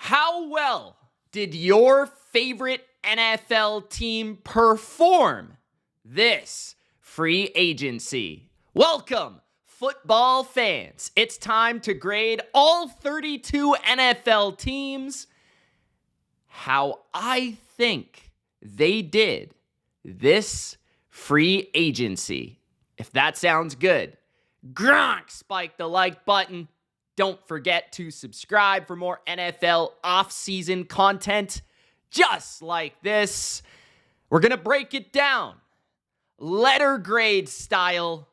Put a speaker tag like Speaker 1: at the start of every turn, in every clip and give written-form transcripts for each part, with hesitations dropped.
Speaker 1: How well did your favorite NFL team perform this free agency? Welcome, football fans. It's time to grade all 32 NFL teams how I think they did this free agency. If that sounds good, Gronk, spike the like button. Don't forget to subscribe for more NFL offseason content just like this. We're going to break it down letter grade style,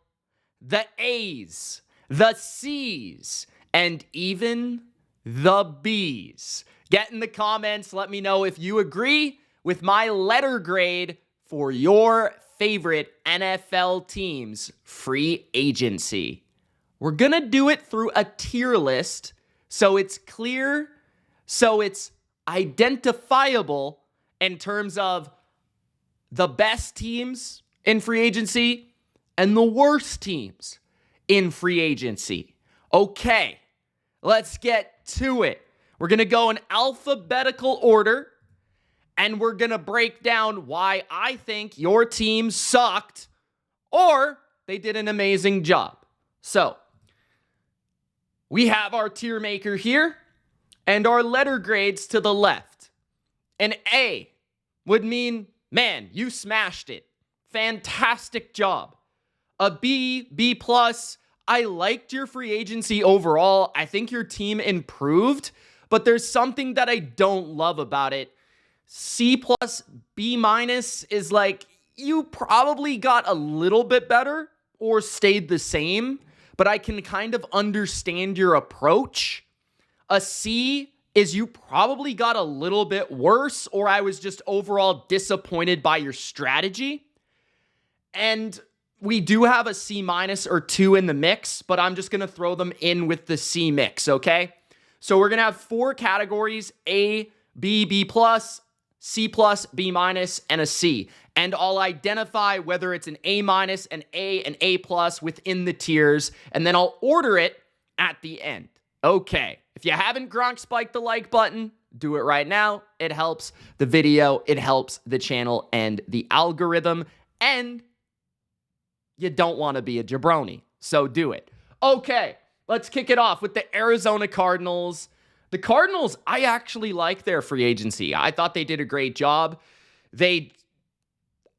Speaker 1: the A's, the C's, and even the B's. Get in the comments. Let me know if you agree with my letter grade for your favorite NFL team's free agency. We're going to do it through a tier list so it's clear, so it's identifiable in terms of the best teams in free agency and the worst teams in free agency. Okay, let's get to it. We're going to go in alphabetical order, and we're going to break down why I think your team sucked or they did an amazing job. So, we have our tier maker here and our letter grades to the left. An A would mean, man, you smashed it. Fantastic job. A B, B+, I liked your free agency overall. I think your team improved, but there's something that I don't love about it. C+, B- is like, you probably got a little bit better or stayed the same, but I can kind of understand your approach. A C is you probably got a little bit worse, or I was just overall disappointed by your strategy. And we do have a C- or 2 in the mix, but I'm just going to throw them in with the C mix, okay? So we're going to have 4 categories, A, B, B+, C+, B-, and a C. And I'll identify whether it's an A-, an A, an A+ within the tiers, and then I'll order it at the end. Okay, if you haven't Gronk spiked the like button, do it right now. It helps the video, it helps the channel and the algorithm, and you don't want to be a jabroni, so do it. Okay, let's kick it off with the Arizona Cardinals. The Cardinals, I actually like their free agency. I thought they did a great job.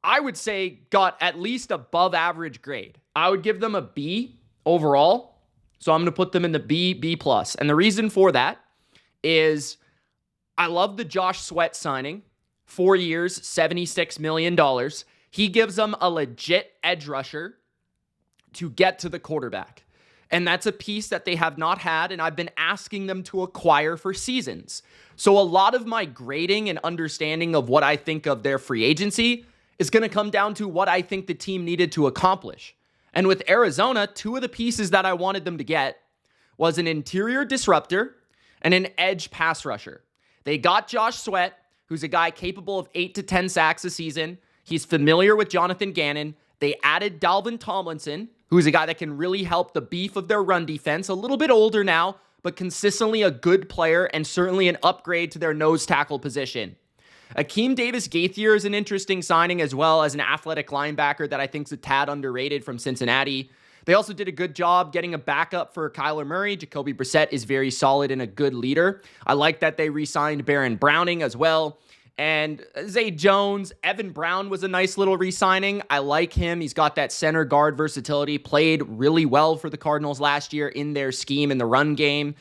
Speaker 1: I would say, got at least above average grade. I would give them a B overall. So I'm going to put them in the B, B+. And the reason for that is I love the Josh Sweat signing. 4 years, $76 million. He gives them a legit edge rusher to get to the quarterback. And that's a piece that they have not had, and I've been asking them to acquire for seasons. So a lot of my grading and understanding of what I think of their free agency is going to come down to what I think the team needed to accomplish. And with Arizona, 2 of the pieces that I wanted them to get was an interior disruptor and an edge pass rusher. They got Josh Sweat, who's a guy capable of 8 to 10 sacks a season. He's familiar with Jonathan Gannon. They added Dalvin Tomlinson, who's a guy that can really help the beef of their run defense. A little bit older now, but consistently a good player and certainly an upgrade to their nose tackle position. Akeem Davis-Gaither is an interesting signing as well as an athletic linebacker that I think is a tad underrated from Cincinnati. They also did a good job getting a backup for Kyler Murray. Jacoby Brissett is very solid and a good leader. I like that they re-signed Baron Browning as well. And Zay Jones, Evan Brown was a nice little re-signing. I like him. He's got that center guard versatility, played really well for the Cardinals last year in their scheme in the run game.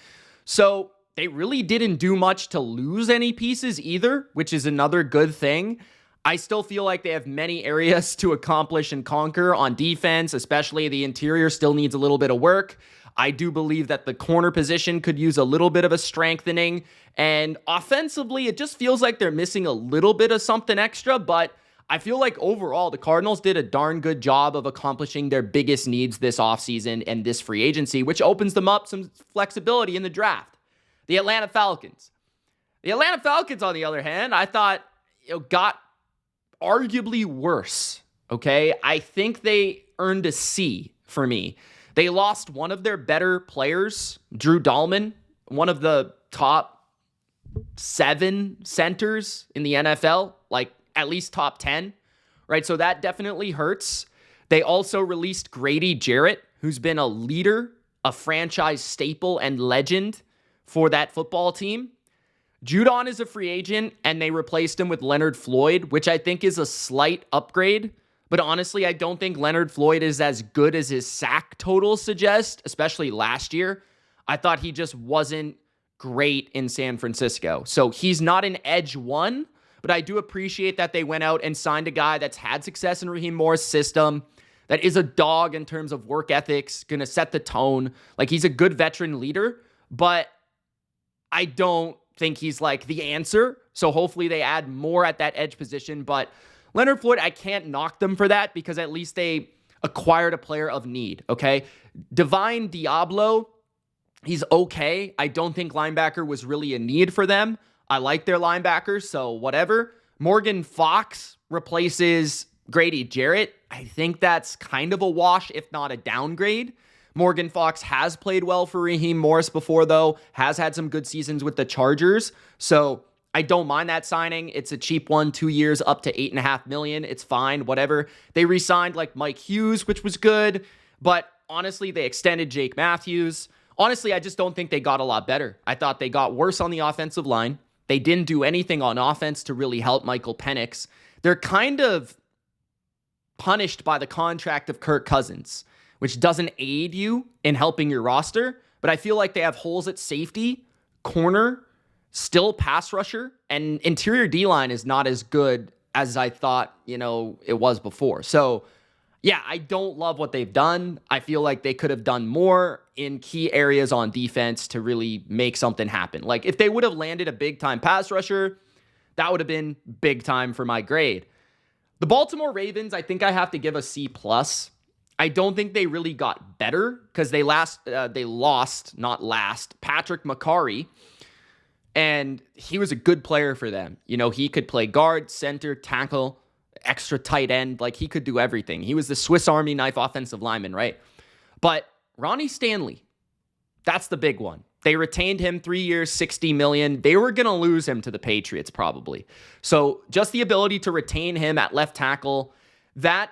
Speaker 1: So they really didn't do much to lose any pieces either, which is another good thing. I still feel like they have many areas to accomplish and conquer on defense, especially the interior still needs a little bit of work. I do believe that the corner position could use a little bit of a strengthening. And offensively, it just feels like they're missing a little bit of something extra. But I feel like overall, the Cardinals did a darn good job of accomplishing their biggest needs this offseason and this free agency, which opens them up some flexibility in the draft. The Atlanta Falcons. The Atlanta Falcons, on the other hand, I thought got arguably worse. Okay, I think they earned a C for me. They lost one of their better players, Drew Dahlman, one of the top 7 centers in the NFL, like at least top 10, right? So that definitely hurts. They also released Grady Jarrett, who's been a leader, a franchise staple and legend for that football team. Judon is a free agent, and they replaced him with Leonard Floyd, which I think is a slight upgrade. But honestly, I don't think Leonard Floyd is as good as his sack totals suggest, especially last year. I thought he just wasn't great in San Francisco. So he's not an edge one, but I do appreciate that they went out and signed a guy that's had success in Raheem Morris' system, that is a dog in terms of work ethics, going to set the tone. Like, he's a good veteran leader, but I don't think he's like the answer. So hopefully they add more at that edge position. But Leonard Floyd, I can't knock them for that because at least they acquired a player of need, okay? Divine Diablo, he's okay. I don't think linebacker was really a need for them. I like their linebackers, so whatever. Morgan Fox replaces Grady Jarrett. I think that's kind of a wash, if not a downgrade. Morgan Fox has played well for Raheem Morris before, though, has had some good seasons with the Chargers. So I don't mind that signing. It's a cheap one, 2 years, up to $8.5 million. It's fine, whatever. They re-signed like Mike Hughes, which was good. But honestly, they extended Jake Matthews. Honestly, I just don't think they got a lot better. I thought they got worse on the offensive line. They didn't do anything on offense to really help Michael Penix. They're kind of punished by the contract of Kirk Cousins, which doesn't aid you in helping your roster. But I feel like they have holes at safety, corner, still pass rusher, and interior D-line is not as good as I thought, it was before. So, yeah, I don't love what they've done. I feel like they could have done more in key areas on defense to really make something happen. Like, if they would have landed a big-time pass rusher, that would have been big time for my grade. The Baltimore Ravens, I think I have to give a C+. I don't think they really got better because they lost, Patrick McCarry, and he was a good player for them. He could play guard, center, tackle, extra tight end. Like, he could do everything. He was the Swiss Army knife offensive lineman, right? But Ronnie Stanley, that's the big one. They retained him 3 years, $60 million. They were going to lose him to the Patriots probably. So just the ability to retain him at left tackle, that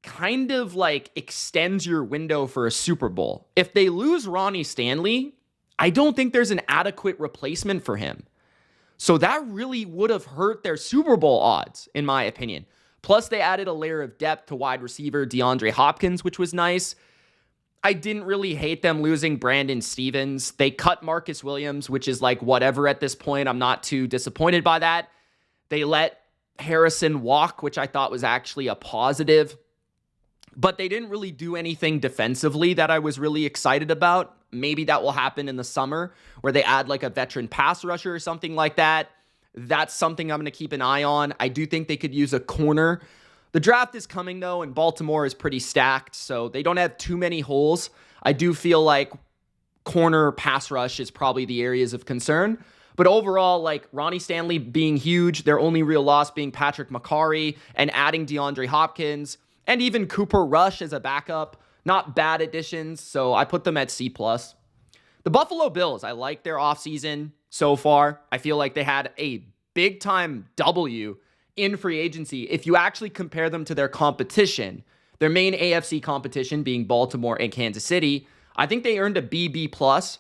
Speaker 1: kind of like extends your window for a Super Bowl. If they lose Ronnie Stanley, I don't think there's an adequate replacement for him. So that really would have hurt their Super Bowl odds, in my opinion. Plus, they added a layer of depth to wide receiver DeAndre Hopkins, which was nice. I didn't really hate them losing Brandon Stevens. They cut Marcus Williams, which is like whatever at this point. I'm not too disappointed by that. They let Harrison walk, which I thought was actually a positive. But they didn't really do anything defensively that I was really excited about. Maybe that will happen in the summer where they add like a veteran pass rusher or something like that. That's something I'm going to keep an eye on. I do think they could use a corner. The draft is coming, though, and Baltimore is pretty stacked, so they don't have too many holes. I do feel like corner pass rush is probably the areas of concern. But overall, like Ronnie Stanley being huge, their only real loss being Patrick McCarry, and adding DeAndre Hopkins, and even Cooper Rush as a backup. Not bad additions, so I put them at C+. The Buffalo Bills, I like their offseason so far. I feel like they had a big-time W in free agency. If you actually compare them to their competition, their main AFC competition being Baltimore and Kansas City, I think they earned a BB+.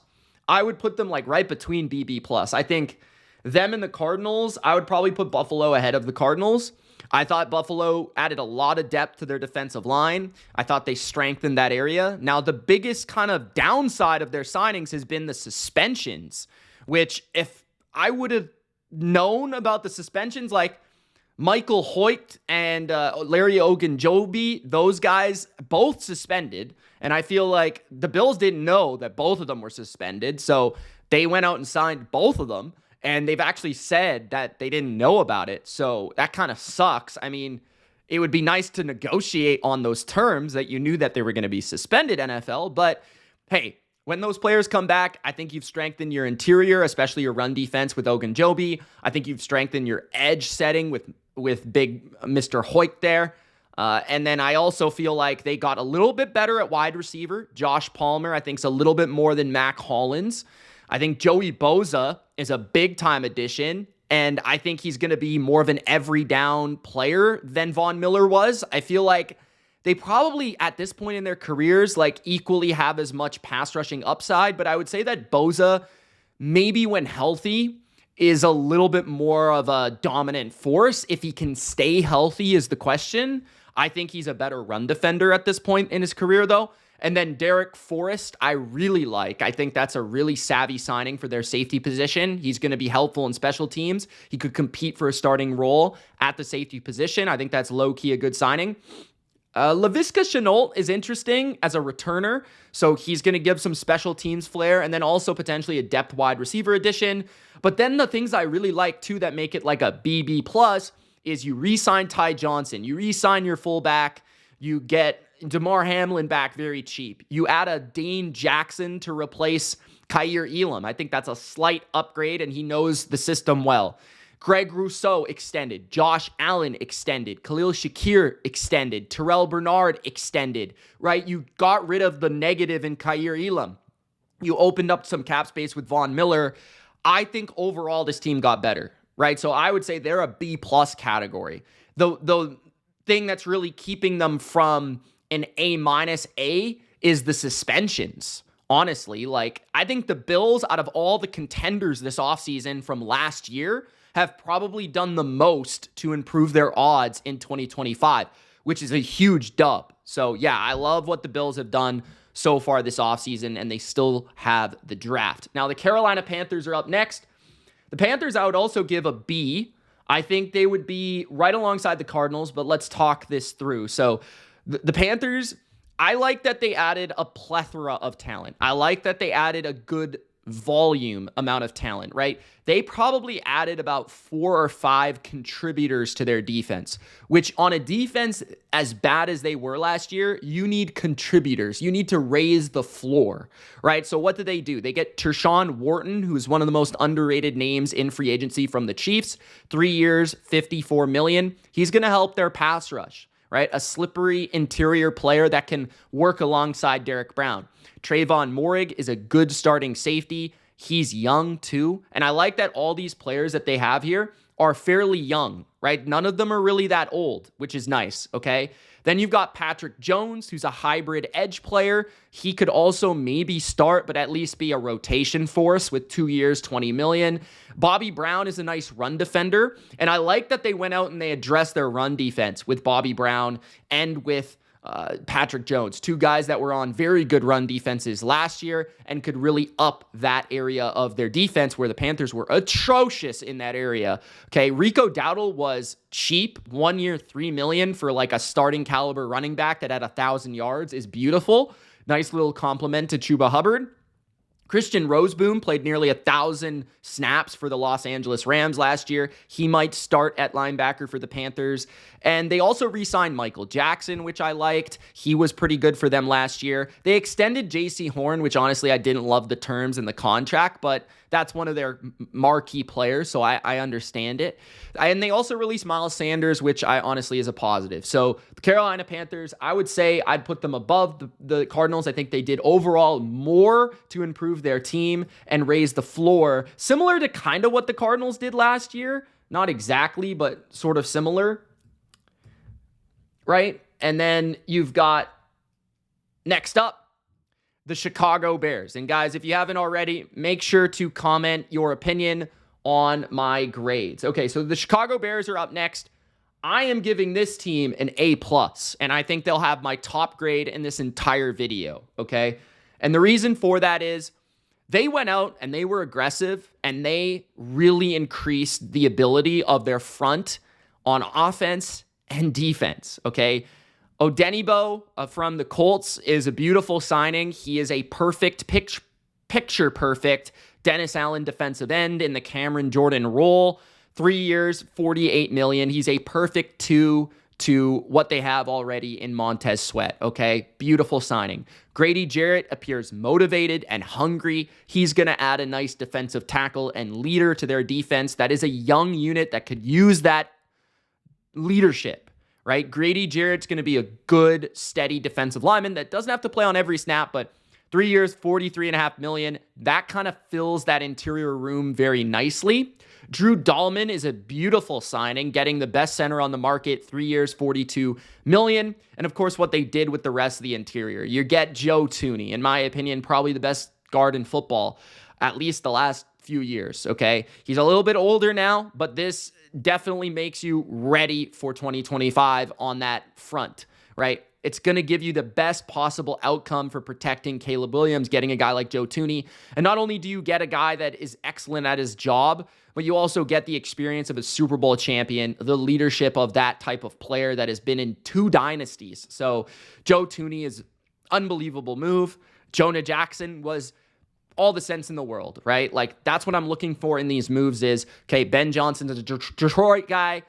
Speaker 1: I would put them like right between BB+. I think them and the Cardinals, I would probably put Buffalo ahead of the Cardinals. I thought Buffalo added a lot of depth to their defensive line. I thought they strengthened that area. Now, the biggest kind of downside of their signings has been the suspensions, which if I would have known about the suspensions, like Michael Hoyt and Larry Ogunjobi, those guys both suspended. And I feel like the Bills didn't know that both of them were suspended. So they went out and signed both of them. And they've actually said that they didn't know about it. So that kind of sucks. I mean, it would be nice to negotiate on those terms that you knew that they were going to be suspended, NFL. But hey, when those players come back, I think you've strengthened your interior, especially your run defense with Ogunjobi. I think you've strengthened your edge setting with big Mr. Hoyt there. And then I also feel like they got a little bit better at wide receiver. Josh Palmer, I think, is a little bit more than Mac Hollins. I think Joey Bosa is a big-time addition, and I think he's going to be more of an every-down player than Von Miller was. I feel like they probably, at this point in their careers, like equally have as much pass rushing upside, but I would say that Bosa, maybe when healthy, is a little bit more of a dominant force. If he can stay healthy is the question. I think he's a better run defender at this point in his career, though. And then Derek Forrest, I really like. I think that's a really savvy signing for their safety position. He's going to be helpful in special teams. He could compete for a starting role at the safety position. I think that's low-key a good signing. Laviska Shenault is interesting as a returner, so he's going to give some special teams flair and then also potentially a depth wide receiver addition. But then the things I really like, too, that make it like a BB plus is you re-sign Ty Johnson, you re-sign your fullback, you get DeMar Hamlin back very cheap. You add a Dane Jackson to replace Kaiir Elam. I think that's a slight upgrade, and he knows the system well. Greg Rousseau extended. Josh Allen extended. Khalil Shakir extended. Terrell Bernard extended, right? You got rid of the negative in Kaiir Elam. You opened up some cap space with Von Miller. I think overall this team got better, right? So I would say they're a B-plus category. The thing that's really keeping them from an A- is the suspensions. Honestly, like, I think the Bills, out of all the contenders this offseason from last year, have probably done the most to improve their odds in 2025, which is a huge dub. So, yeah, I love what the Bills have done so far this offseason, and they still have the draft. Now, the Carolina Panthers are up next. The Panthers, I would also give a B. I think they would be right alongside the Cardinals, but let's talk this through. So, the Panthers, I like that they added a plethora of talent. I like that they added a good volume amount of talent, right? They probably added about 4 or 5 contributors to their defense, which on a defense as bad as they were last year, you need contributors. You need to raise the floor, right? So what did they do? They get Tershawn Wharton, who's one of the most underrated names in free agency from the Chiefs, 3 years, $54 million. He's going to help their pass rush, right? A slippery interior player that can work alongside Derek Brown. Trayvon Morig is a good starting safety. He's young too. And I like that all these players that they have here are fairly young, right? None of them are really that old, which is nice, okay? Then you've got Patrick Jones, who's a hybrid edge player. He could also maybe start, but at least be a rotation force with 2 years, $20 million. Bobby Brown is a nice run defender. And I like that they went out and they addressed their run defense with Bobby Brown and with Patrick Jones, 2 guys that were on very good run defenses last year and could really up that area of their defense where the Panthers were atrocious in that area. Okay, Rico Dowdle was cheap, 1 year, $3 million for like a starting caliber running back that had 1,000 yards is beautiful. Nice little compliment to Chuba Hubbard. Christian Roseboom played nearly 1,000 snaps for the Los Angeles Rams last year. He might start at linebacker for the Panthers. And they also re-signed Michael Jackson, which I liked. He was pretty good for them last year. They extended J.C. Horn, which honestly I didn't love the terms and the contract, but that's one of their marquee players, so I understand it. And they also released Miles Sanders, which I honestly is a positive. So the Carolina Panthers, I would say I'd put them above the Cardinals. I think they did overall more to improve their team and raise the floor, similar to kind of what the Cardinals did last year. Not exactly, but sort of similar, right? And then you've got, next up, the Chicago Bears. And guys, if you haven't already, make sure to comment your opinion on my grades. Okay, so the Chicago Bears are up next. I am giving this team an A+, and I think they'll have my top grade in this entire video, okay? And the reason for that is they went out and they were aggressive, and they really increased the ability of their front on offense and defense, okay? Odenigbo from the Colts is a beautiful signing. He is a perfect, picture-perfect Dennis Allen defensive end in the Cameron Jordan role. 3 years, $48 million. He's a perfect 2 to what they have already in Montez Sweat, okay? Beautiful signing. Grady Jarrett appears motivated and hungry. He's going to add a nice defensive tackle and leader to their defense. That is a young unit that could use that leadership, right? Grady Jarrett's going to be a good, steady defensive lineman that doesn't have to play on every snap, but 3 years, $43.5 million. That kind of fills that interior room very nicely. Drew Dahlman is a beautiful signing, getting the best center on the market, 3 years, $42 million. And of course, what they did with the rest of the interior. You get Joe Thuney, in my opinion, probably the best guard in football, at least the last few years, okay? He's a little bit older now, but this definitely makes you ready for 2025 on that front, right? It's going to give you the best possible outcome for protecting Caleb Williams, getting a guy like Joe Thuney. And not only do you get a guy that is excellent at his job, but you also get the experience of a Super Bowl champion, the leadership of that type of player that has been in 2 dynasties. So Joe Thuney is unbelievable move. Jonah Jackson was all the sense in the world, right? Like, that's what I'm looking for in these moves is, okay, Ben Johnson's a Detroit guy.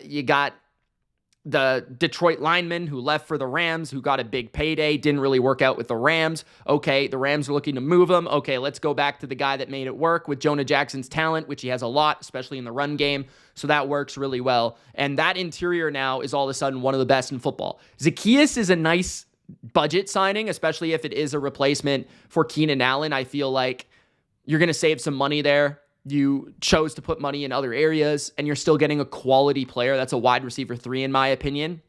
Speaker 1: You got the Detroit lineman who left for the Rams, who got a big payday, didn't really work out with the Rams. Okay, the Rams are looking to move him. Okay, let's go back to the guy that made it work with Jonah Jackson's talent, which he has a lot, especially in the run game. So that works really well. And that interior now is all of a sudden one of the best in football. Zaccheaus is a nice budget signing, especially if it is a replacement for Keenan Allen. I feel like you're going to save some money there. You chose to put money in other areas, and you're still getting a quality player. That's a wide receiver 3, in my opinion.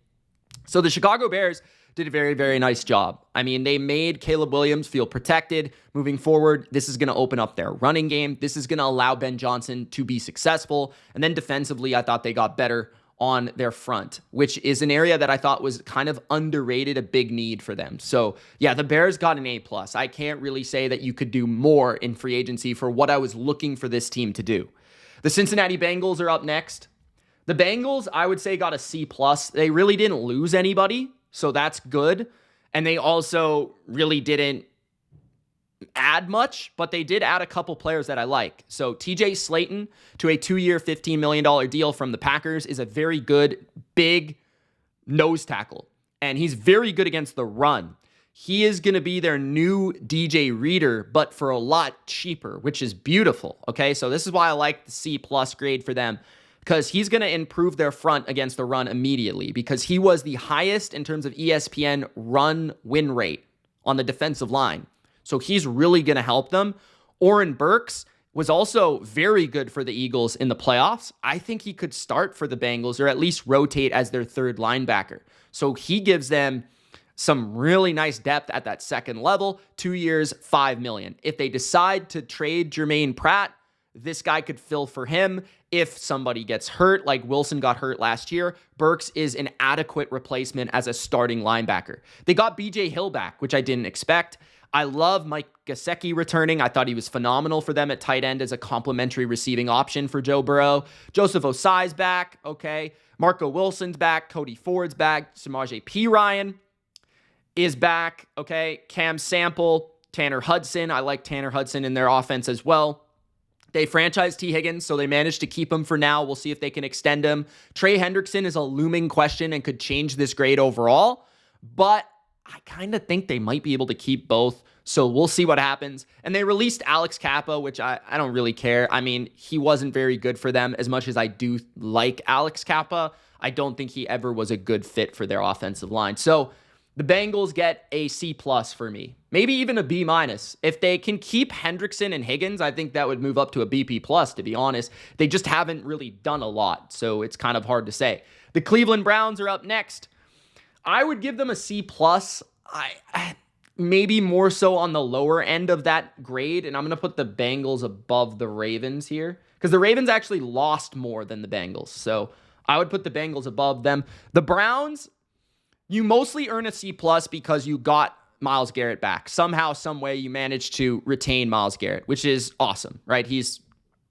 Speaker 1: So the Chicago Bears did a very, very nice job. I mean, they made Caleb Williams feel protected. Moving forward, this is going to open up their running game. This is going to allow Ben Johnson to be successful. And then defensively, I thought they got better on their front, which is an area that I thought was kind of underrated, a big need for them. So yeah, the Bears got an A+. I can't really say that you could do more in free agency for what I was looking for this team to do. The Cincinnati Bengals are up next. The Bengals, I would say, got a C+. They really didn't lose anybody, so that's good. And they also really didn't add much, but they did add a couple players that I like. So TJ Slayton to a 2-year, $15 million deal from the Packers is a very good, big nose tackle. And he's very good against the run. He is going to be their new DJ Reader, but for a lot cheaper, which is beautiful. Okay, so this is why I like the C+ grade for them, because he's going to improve their front against the run immediately, because he was the highest in terms of ESPN run win rate on the defensive line. So he's really going to help them. Oren Burks was also very good for the Eagles in the playoffs. I think he could start for the Bengals or at least rotate as their third linebacker. So he gives them some really nice depth at that second level. 2 years, $5 million. If they decide to trade Jermaine Pratt, this guy could fill for him. If somebody gets hurt, like Wilson got hurt last year, Burks is an adequate replacement as a starting linebacker. They got BJ Hill back, which I didn't expect. I love Mike Gesicki returning. I thought he was phenomenal for them at tight end as a complementary receiving option for Joe Burrow. Joseph Osai's back, okay. Marco Wilson's back. Cody Ford's back. Samaje Perine is back, okay. Cam Sample, Tanner Hudson. I like Tanner Hudson in their offense as well. They franchised T. Higgins, so they managed to keep him for now. We'll see if they can extend him. Trey Hendrickson is a looming question and could change this grade overall, but I kind of think they might be able to keep both, so we'll see what happens. And they released Alex Cappa, which I don't really care. I mean, he wasn't very good for them. As much as I do like Alex Cappa, I don't think he ever was a good fit for their offensive line. So the Bengals get a C+ for me, maybe even a B-. If they can keep Hendrickson and Higgins, I think that would move up to a BP+, to be honest. They just haven't really done a lot, so it's kind of hard to say. The Cleveland Browns are up next. I would give them a C+. I maybe more so on the lower end of that grade, and I'm going to put the Bengals above the Ravens here, because the Ravens actually lost more than the Bengals, so I would put the Bengals above them. The Browns, you mostly earn a C+ because you got Myles Garrett back. Somehow, some way, you managed to retain Myles Garrett, which is awesome, right? He's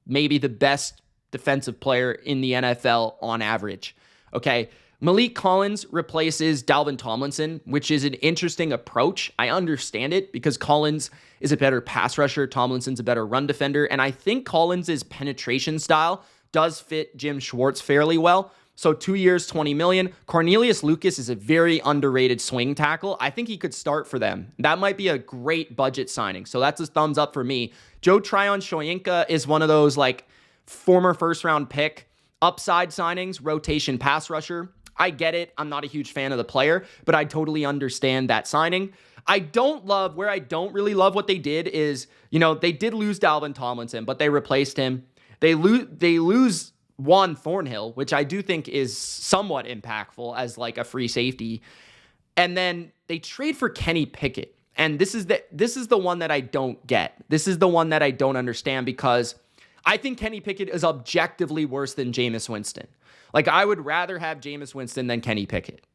Speaker 1: maybe the best defensive player in the NFL on average, okay? Malik Collins replaces Dalvin Tomlinson, which is an interesting approach. I understand it because Collins is a better pass rusher. Tomlinson's a better run defender. And I think Collins' penetration style does fit Jim Schwartz fairly well. So 2 years, $20 million. Cornelius Lucas is a very underrated swing tackle. I think he could start for them. That might be a great budget signing. So that's a thumbs up for me. Joe Tryon-Shoyinka is one of those like former first round pick upside signings, rotation pass rusher. I get it. I'm not a huge fan of the player, but I totally understand that signing. I don't really love what they did is, they did lose Dalvin Tomlinson, but they replaced him. They lose Juan Thornhill, which I do think is somewhat impactful as like a free safety. And then they trade for Kenny Pickett. And this is the one that I don't get. This is the one that I don't understand because I think Kenny Pickett is objectively worse than Jameis Winston. Like, I would rather have Jameis Winston than Kenny Pickett.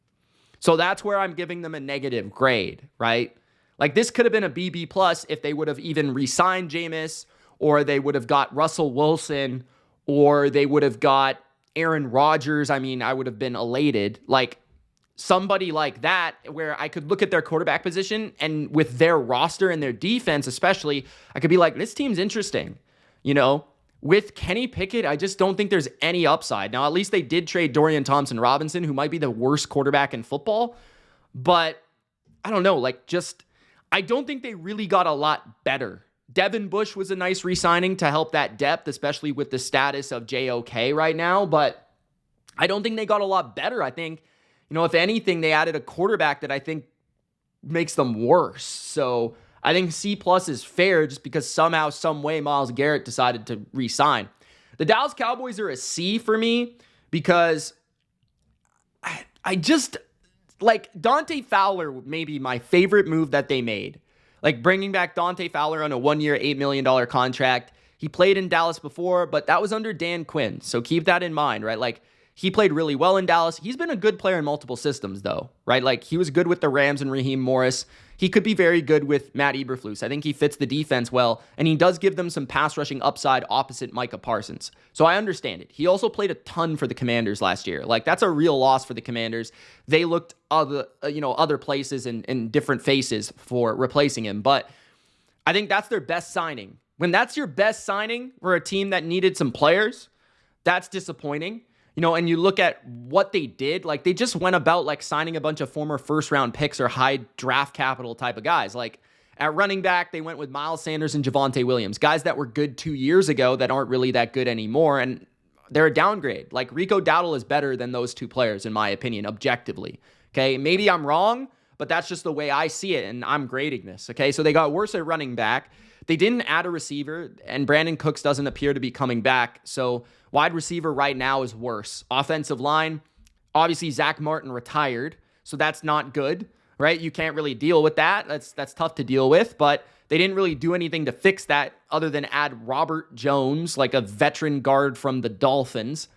Speaker 1: So that's where I'm giving them a negative grade, right? Like, this could have been a BB plus if they would have even re-signed Jameis, or they would have got Russell Wilson, or they would have got Aaron Rodgers. I mean, I would have been elated. Like, somebody like that, where I could look at their quarterback position and with their roster and their defense especially, I could be like, this team's interesting. With Kenny Pickett, I just don't think there's any upside. Now, at least they did trade Dorian Thompson-Robinson, who might be the worst quarterback in football. But I don't know, I don't think they really got a lot better. Devin Bush was a nice re-signing to help that depth, especially with the status of JOK right now. But I don't think they got a lot better. I think, if anything, they added a quarterback that I think makes them worse. So I think C+ is fair just because somehow, some way, Myles Garrett decided to re-sign. The Dallas Cowboys are a C for me because I just, Dante Fowler may be my favorite move that they made. Bringing back Dante Fowler on a 1-year, $8 million contract. He played in Dallas before, but that was under Dan Quinn. So keep that in mind, right? He played really well in Dallas. He's been a good player in multiple systems, though, right? He was good with the Rams and Raheem Morris. He could be very good with Matt Eberflus. I think he fits the defense well, and he does give them some pass rushing upside opposite Micah Parsons. So I understand it. He also played a ton for the Commanders last year. That's a real loss for the Commanders. They looked other places and different faces for replacing him, but I think that's their best signing. When that's your best signing for a team that needed some players, that's disappointing. And you look at what they did, they just went about signing a bunch of former first round picks or high draft capital type of guys. At running back, they went with Miles Sanders and Javonte Williams, guys that were good 2 years ago that aren't really that good anymore. And they're a downgrade. Rico Dowdle is better than those two players, in my opinion, objectively. Okay. Maybe I'm wrong, but that's just the way I see it. And I'm grading this. Okay. So they got worse at running back. They didn't add a receiver, and Brandon Cooks doesn't appear to be coming back. So wide receiver right now is worse. Offensive line, obviously Zach Martin retired, so that's not good, right? You can't really deal with that. That's tough to deal with, but they didn't really do anything to fix that other than add Robert Jones, a veteran guard from the Dolphins.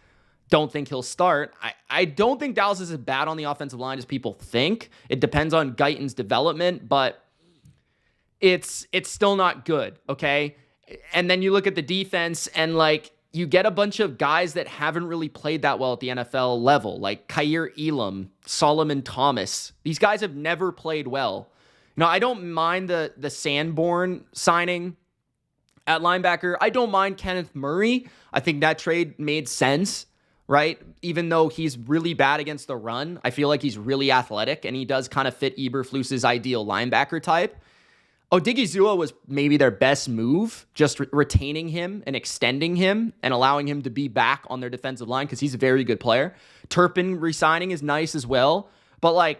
Speaker 1: Don't think he'll start. I don't think Dallas is as bad on the offensive line as people think. It depends on Guyton's development, but it's still not good, okay? And then you look at the defense and you get a bunch of guys that haven't really played that well at the NFL level, like Kaiir Elam, Solomon Thomas. These guys have never played well. I don't mind the Sanborn signing at linebacker. I don't mind Kenneth Murray. I think that trade made sense, right? Even though he's really bad against the run, I feel like he's really athletic, and he does kind of fit Eberflus's ideal linebacker type. Odigizua was maybe their best move, just retaining him and extending him and allowing him to be back on their defensive line because he's a very good player. Turpin re-signing is nice as well. But,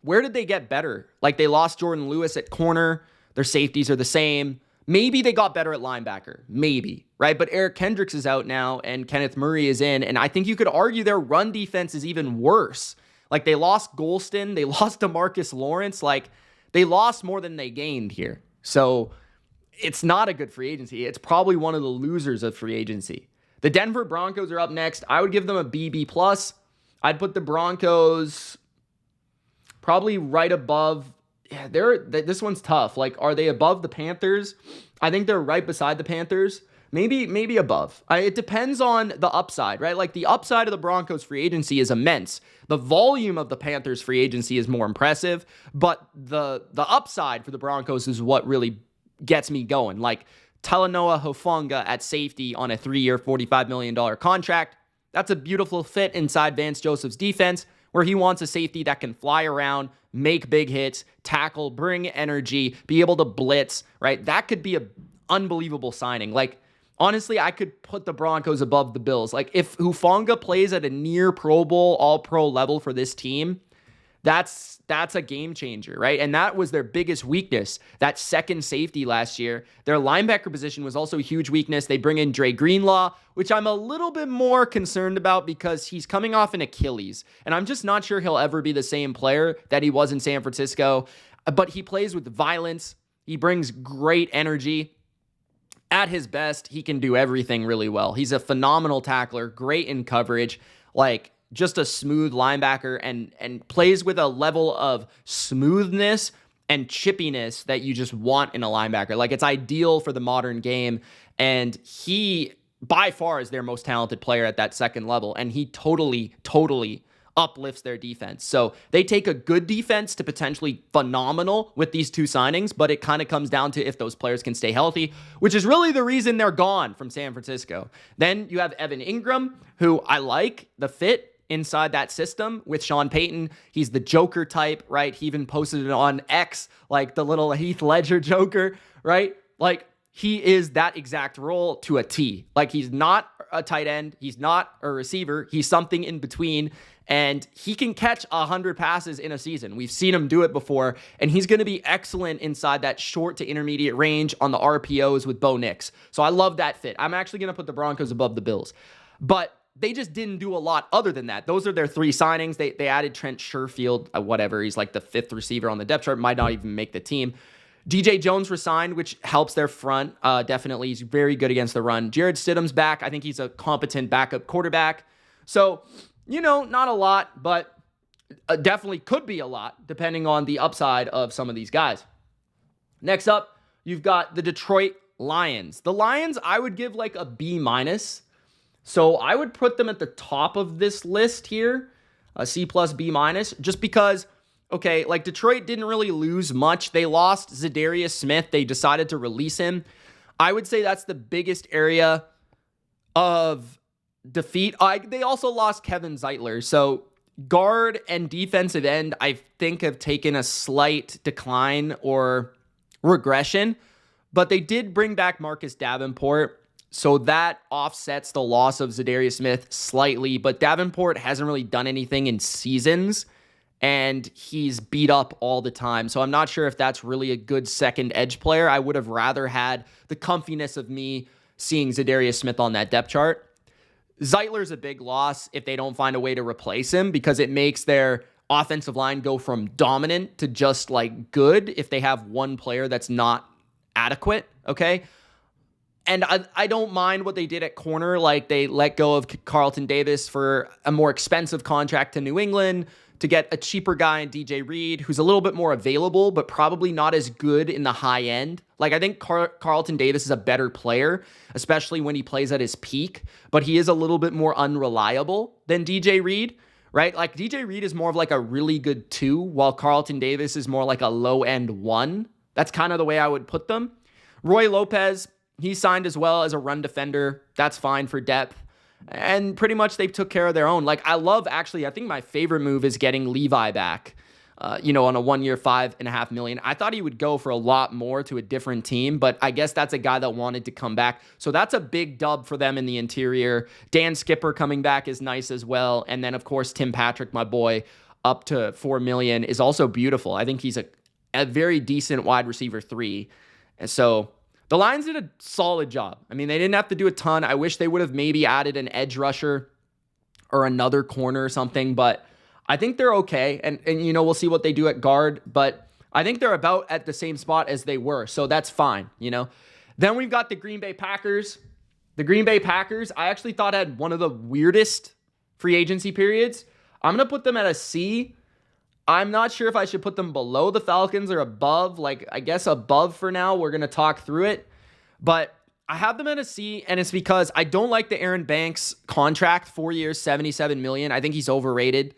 Speaker 1: where did they get better? They lost Jordan Lewis at corner. Their safeties are the same. Maybe they got better at linebacker. Maybe, right? But Eric Kendricks is out now and Kenneth Murray is in. And I think you could argue their run defense is even worse. They lost Golston. They lost DeMarcus Lawrence. They lost more than they gained here. So it's not a good free agency. It's probably one of the losers of free agency. The Denver Broncos are up next. I would give them a BB+. I'd put the Broncos probably right above. Yeah, this one's tough. Are they above the Panthers? I think they're right beside the Panthers. Maybe above. It depends on the upside, right? The upside of the Broncos free agency is immense. The volume of the Panthers free agency is more impressive, but the upside for the Broncos is what really gets me going. Talanoa Hufanga at safety on a 3-year, $45 million contract. That's a beautiful fit inside Vance Joseph's defense, where he wants a safety that can fly around, make big hits, tackle, bring energy, be able to blitz, right? That could be an unbelievable signing. honestly, I could put the Broncos above the Bills. Like, if Hufanga plays at a near Pro Bowl, all-pro level for this team, that's a game changer, right? And that was their biggest weakness, that second safety last year. Their linebacker position was also a huge weakness. They bring in Dre Greenlaw, which I'm a little bit more concerned about because he's coming off an Achilles. And I'm just not sure he'll ever be the same player that he was in San Francisco. But he plays with violence. He brings great energy. At his best, he can do everything really well. He's a phenomenal tackler, great in coverage, like just a smooth linebacker, and plays with a level of smoothness and chippiness that you just want in a linebacker. Like, it's ideal for the modern game, and he by far is their most talented player at that second level, and he totally uplifts their defense. So they take a good defense to potentially phenomenal with these two signings, but it kind of comes down to if those players can stay healthy, which is really the reason they're gone from San Francisco. Then you have Evan Ingram, who I like the fit inside that system with Sean Payton. He's the Joker type, right? He even posted it on X, like the little Heath Ledger Joker, right? Like, he is that exact role to a T. Like, he's not a tight end. He's not a receiver. He's something in between, and he can catch 100 passes in a season. We've seen him do it before, and he's going to be excellent inside that short to intermediate range on the RPOs with Bo Nix. So I love that fit. I'm actually going to put the Broncos above the Bills. But they just didn't do a lot other than that. Those are their three signings. They added Trent Sherfield, whatever. He's like the fifth receiver on the depth chart, might not even make the team. DJ Jones resigned, which helps their front. Definitely. He's very good against the run. Jared Stidham's back. I think he's a competent backup quarterback. So, not a lot, but definitely could be a lot depending on the upside of some of these guys. Next up, you've got the Detroit Lions. The Lions, I would give like a B-. So I would put them at the top of this list here, a C+, B-, just because, okay, like Detroit didn't really lose much. They lost Zadarius Smith. They decided to release him. I would say that's the biggest area of defeat. They also lost Kevin Zeitler. So guard and defensive end, I think, have taken a slight decline or regression, but they did bring back Marcus Davenport. So that offsets the loss of Zadarius Smith slightly, but Davenport hasn't really done anything in seasons, and he's beat up all the time. So I'm not sure if that's really a good second edge player. I would have rather had the comfiness of me seeing Zadarius Smith on that depth chart. Zeitler's a big loss if they don't find a way to replace him, because it makes their offensive line go from dominant to just like good if they have one player that's not adequate, okay? And I don't mind what they did at corner. Like, they let go of Carlton Davis for a more expensive contract to New England to get a cheaper guy in DJ Reed, who's a little bit more available, but probably not as good in the high end. Like, I think Carlton Davis is a better player, especially when he plays at his peak, but he is a little bit more unreliable than DJ Reed, right? Like, DJ Reed is more of like a really good 2, while Carlton Davis is more like a low end 1. That's kind of the way I would put them. Roy Lopez, he signed as well as a run defender. That's fine for depth. And pretty much they took care of their own. Like, I think my favorite move is getting Levi back, on a 1 year, $5.5 million. I thought he would go for a lot more to a different team, but I guess that's a guy that wanted to come back. So that's a big dub for them in the interior. Dan Skipper coming back is nice as well. And then, of course, Tim Patrick, my boy, up to $4 million is also beautiful. I think he's a very decent wide receiver 3. And so the Lions did a solid job. I mean, they didn't have to do a ton. I wish they would have maybe added an edge rusher or another corner or something, but I think they're okay. And we'll see what they do at guard, but I think they're about at the same spot as they were, so that's fine, Then we've got the Green Bay Packers. The Green Bay Packers, I actually thought had one of the weirdest free agency periods. I'm going to put them at a C. I'm not sure if I should put them below the Falcons or above. Like, I guess above for now. We're going to talk through it. But I have them at a C, and it's because I don't like the Aaron Banks contract, 4 years, $77 million. I think he's overrated.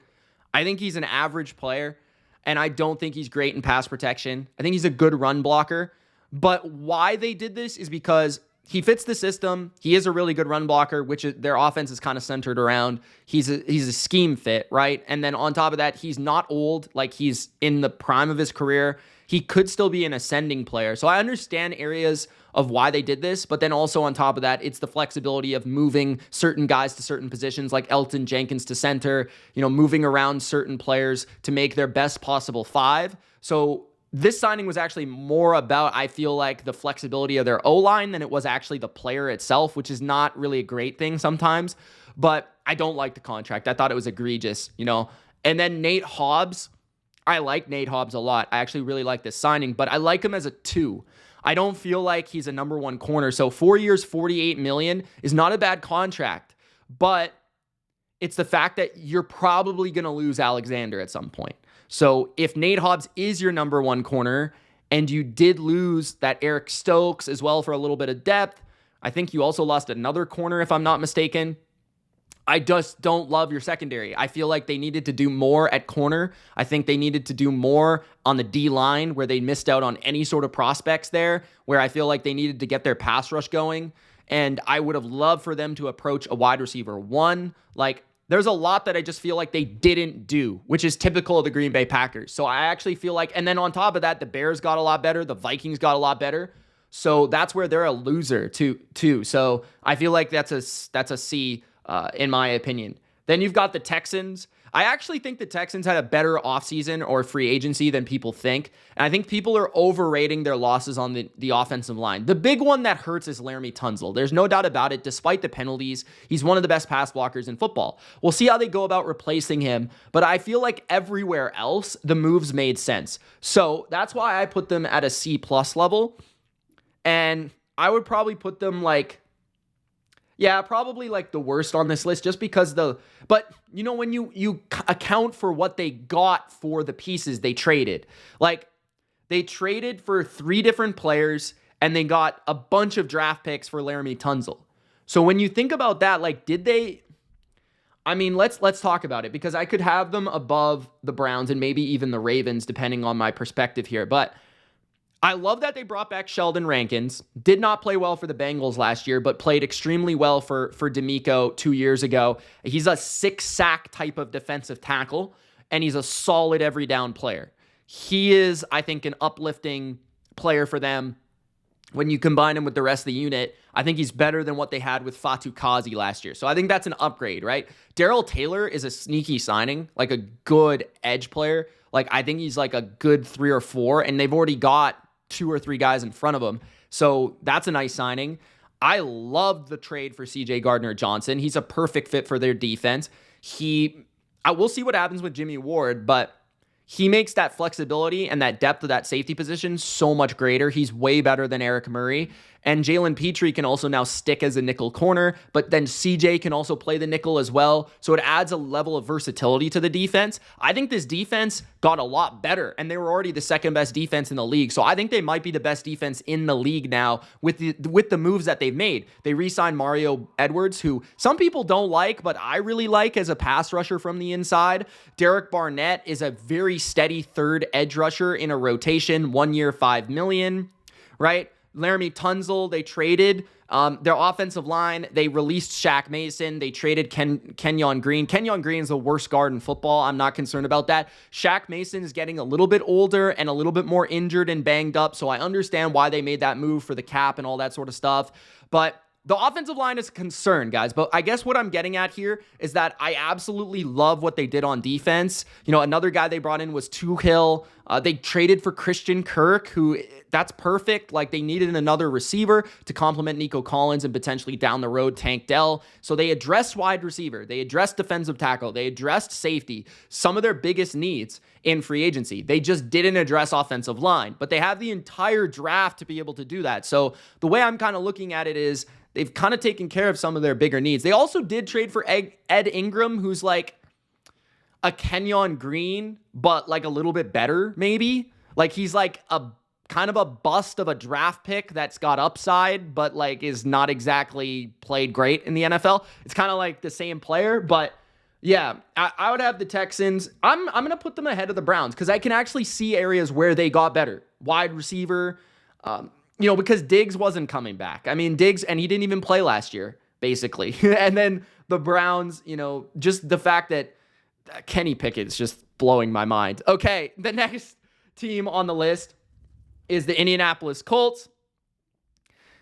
Speaker 1: I think he's an average player, and I don't think he's great in pass protection. I think he's a good run blocker. But why they did this is because he fits the system. He is a really good run blocker, which their offense is kind of centered around. He's a scheme fit, right? And then on top of that, he's not old. Like, he's in the prime of his career. He could still be an ascending player. So I understand areas of why they did this. But then also on top of that, it's the flexibility of moving certain guys to certain positions, like Elton Jenkins to center, moving around certain players to make their best possible five. So this signing was actually more about, I feel like, the flexibility of their O-line than it was actually the player itself, which is not really a great thing sometimes. But I don't like the contract. I thought it was egregious, And then Nate Hobbs, I like Nate Hobbs a lot. I actually really like this signing, but I like him as a 2. I don't feel like he's a number 1 corner. So 4 years, $48 million is not a bad contract, but it's the fact that you're probably going to lose Alexander at some point. So if Nate Hobbs is your number 1 corner and you did lose that Eric Stokes as well for a little bit of depth, I think you also lost another corner if I'm not mistaken. I just don't love your secondary. I feel like they needed to do more at corner. I think they needed to do more on the D-line where they missed out on any sort of prospects there, where I feel like they needed to get their pass rush going. And I would have loved for them to approach a wide receiver 1. There's a lot that I just feel like they didn't do, which is typical of the Green Bay Packers. So I actually feel like, and then on top of that, the Bears got a lot better. The Vikings got a lot better. So that's where they're a loser too. So I feel like that's a C in my opinion. Then you've got the Texans. I actually think the Texans had a better offseason or free agency than people think. And I think people are overrating their losses on the offensive line. The big one that hurts is Laramie Tunsil. There's no doubt about it. Despite the penalties, he's one of the best pass blockers in football. We'll see how they go about replacing him. But I feel like everywhere else, the moves made sense. So that's why I put them at a C+ level. And I would probably put them probably the worst on this list just because but when you account for what they got for the pieces they traded, they traded for 3 different players and they got a bunch of draft picks for Laramie Tunsil. So when you think about that, did they, let's talk about it because I could have them above the Browns and maybe even the Ravens depending on my perspective here. But I love that they brought back Sheldon Rankins. Did not play well for the Bengals last year, but played extremely well for D'Amico 2 years ago. He's a 6-sack type of defensive tackle, and he's a solid every down player. He is, I think, an uplifting player for them. When you combine him with the rest of the unit, I think he's better than what they had with Fatu Kazi last year. So I think that's an upgrade, right? Darrell Taylor is a sneaky signing, a good edge player. I think he's a good 3 or 4, and they've already got 2 or 3 guys in front of him. So that's a nice signing. I love the trade for CJ Gardner-Johnson. He's a perfect fit for their defense. I will see what happens with Jimmy Ward, but he makes that flexibility and that depth of that safety position so much greater. He's way better than Eric Murray. And Jalen Petrie can also now stick as a nickel corner, but then CJ can also play the nickel as well. So it adds a level of versatility to the defense. I think this defense got a lot better, and they were already the second best defense in the league. So I think they might be the best defense in the league now with the moves that they've made. They re-signed Mario Edwards, who some people don't like, but I really like as a pass rusher from the inside. Derek Barnett is a very steady third edge rusher in a rotation, 1 year, $5 million, right? Laramie Tunsil, they traded. Their offensive line, they released Shaq Mason. They traded Kenyon Green. Kenyon Green is the worst guard in football. I'm not concerned about that. Shaq Mason is getting a little bit older and a little bit more injured and banged up, so I understand why they made that move for the cap and all that sort of stuff. But the offensive line is a concern, guys. But I guess what I'm getting at here is that I absolutely love what they did on defense. Another guy they brought in was Tuhill. They traded for Christian Kirk, who that's perfect. They needed another receiver to complement Nico Collins and potentially down the road Tank Dell. So they addressed wide receiver. They addressed defensive tackle. They addressed safety. Some of their biggest needs in free agency. They just didn't address offensive line. But they have the entire draft to be able to do that. So the way I'm kind of looking at it is they've kind of taken care of some of their bigger needs. They also did trade for Ed Ingram, who's a Kenyon Green, but a little bit better, maybe. He's a kind of a bust of a draft pick that's got upside, but is not exactly played great in the NFL. It's kind of the same player, but yeah, I would have the Texans. I'm going to put them ahead of the Browns because I can actually see areas where they got better. Wide receiver, because Diggs wasn't coming back. Diggs, and he didn't even play last year, basically. And then the Browns, just the fact that Kenny Pickett's just blowing my mind. Okay, the next team on the list is the Indianapolis Colts.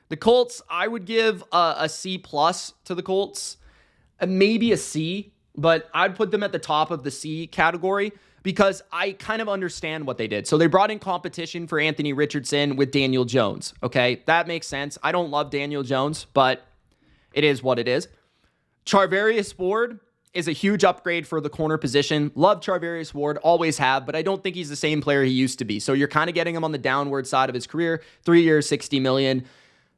Speaker 1: The Colts, I would give a C plus to the Colts, maybe a C, but I'd put them at the top of the C category because I kind of understand what they did. So they brought in competition for Anthony Richardson with Daniel Jones. Okay, that makes sense. I don't love Daniel Jones, but it is what it is. Charvarius Ward is a huge upgrade for the corner position. Love Charvarius Ward, always have, but I don't think he's the same player he used to be. So you're kind of getting him on the downward side of his career. 3 years, $60 million.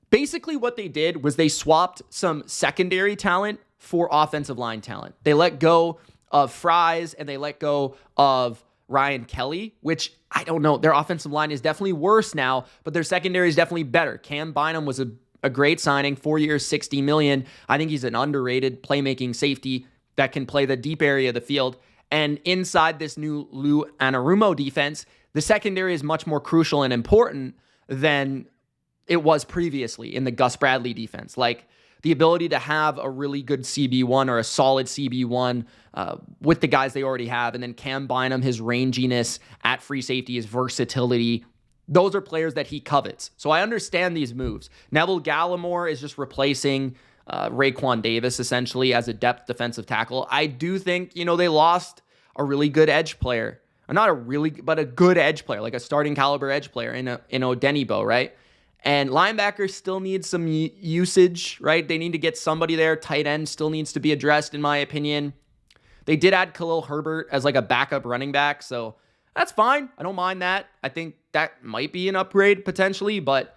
Speaker 1: Basically what they did was they swapped some secondary talent for offensive line talent. They let go of Fries and they let go of Ryan Kelly, which I don't know. Their offensive line is definitely worse now, but their secondary is definitely better. Cam Bynum was a great signing, 4 years, $60 million. I think he's an underrated playmaking safety that can play the deep area of the field. And inside this new Lou Anarumo defense, the secondary is much more crucial and important than it was previously in the Gus Bradley defense. Like the ability to have a really good CB1 or a solid CB1 with the guys they already have. And then Cam Bynum, his ranginess at free safety, his versatility. Those are players that he covets. So I understand these moves. Neville Gallimore is just replacing Raekwon Davis essentially as a depth defensive tackle. I do think, they lost a really good edge player. Not a really, but a good edge player, like a starting caliber edge player in Odenigbo, right? And linebackers still need some usage, right? They need to get somebody there. Tight end still needs to be addressed, in my opinion. They did add Khalil Herbert as like a backup running back, so that's fine. I don't mind that. I think that might be an upgrade potentially, but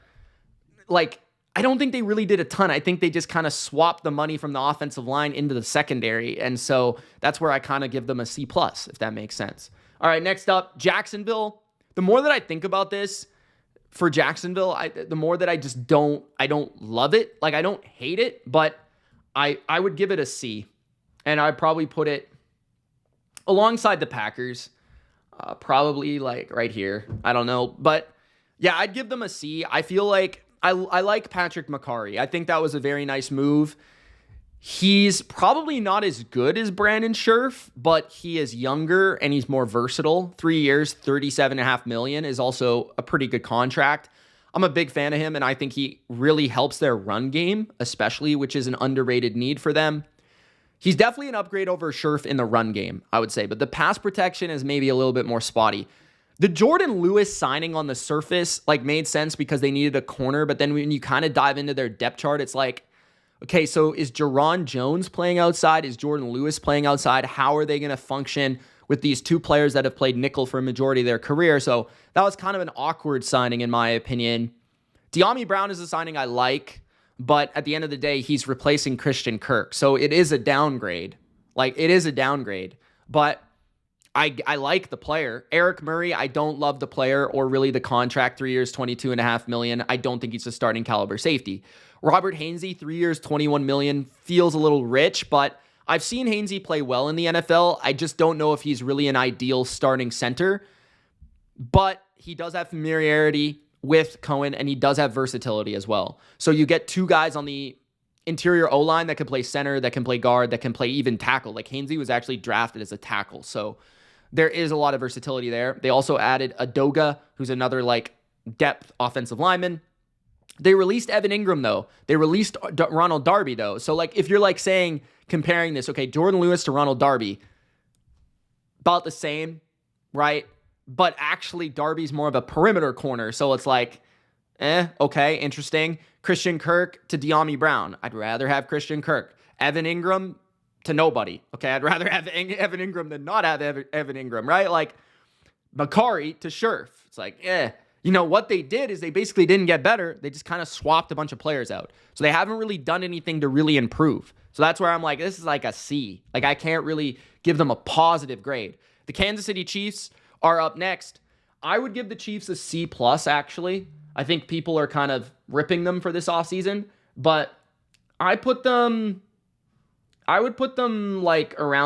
Speaker 1: I don't think they really did a ton. I think they just kind of swapped the money from the offensive line into the secondary, and so that's where I kind of give them a C+, if that makes sense. All right, next up, Jacksonville. The more that I think about this, for Jacksonville, the more that I don't love it. I don't hate it, but I would give it a C. And I'd probably put it alongside the Packers, probably right here. I don't know. But yeah, I'd give them a C. I feel like I like Patrick McCarry. I think that was a very nice move. He's probably not as good as Brandon Scherf, but he is younger and he's more versatile. 3 years, $37.5 million is also a pretty good contract. I'm a big fan of him, and I think he really helps their run game, especially, which is an underrated need for them. He's definitely an upgrade over Scherf in the run game, I would say, but the pass protection is maybe a little bit more spotty. The Jordan Lewis signing on the surface made sense because they needed a corner, but then when you kind of dive into their depth chart, it's okay, so is Jerron Jones playing outside? Is Jordan Lewis playing outside? How are they going to function with these two players that have played nickel for a majority of their career? So that was kind of an awkward signing, in my opinion. De'Ami Brown is a signing I like, but at the end of the day, he's replacing Christian Kirk. So it is a downgrade. But I like the player. Eric Murray, I don't love the player or really the contract. 3 years, $22.5 million. I don't think he's a starting caliber safety. Robert Hainsey, 3 years, $21 million, feels a little rich, but I've seen Hainsey play well in the NFL. I just don't know if he's really an ideal starting center, but he does have familiarity with Cohen, and he does have versatility as well. So you get two guys on the interior O-line that can play center, that can play guard, that can play even tackle. Hainsey was actually drafted as a tackle, so there is a lot of versatility there. They also added Adoga, who's another depth offensive lineman. They released Evan Ingram, though. They released Ronald Darby, though. So, if you're, saying, comparing this, okay, Jordan Lewis to Ronald Darby, about the same, right? But actually, Darby's more of a perimeter corner. So, it's okay, interesting. Christian Kirk to De'Ami Brown. I'd rather have Christian Kirk. Evan Ingram to nobody. Okay, I'd rather have Evan Ingram than not have Evan Ingram, right? Macari to Scherf. It's what they did is they basically didn't get better. They just kind of swapped a bunch of players out. So they haven't really done anything to really improve. So that's where I'm this is a C. I can't really give them a positive grade. The Kansas City Chiefs are up next. I would give the Chiefs a C+, actually. I think people are kind of ripping them for this offseason, but I would put them around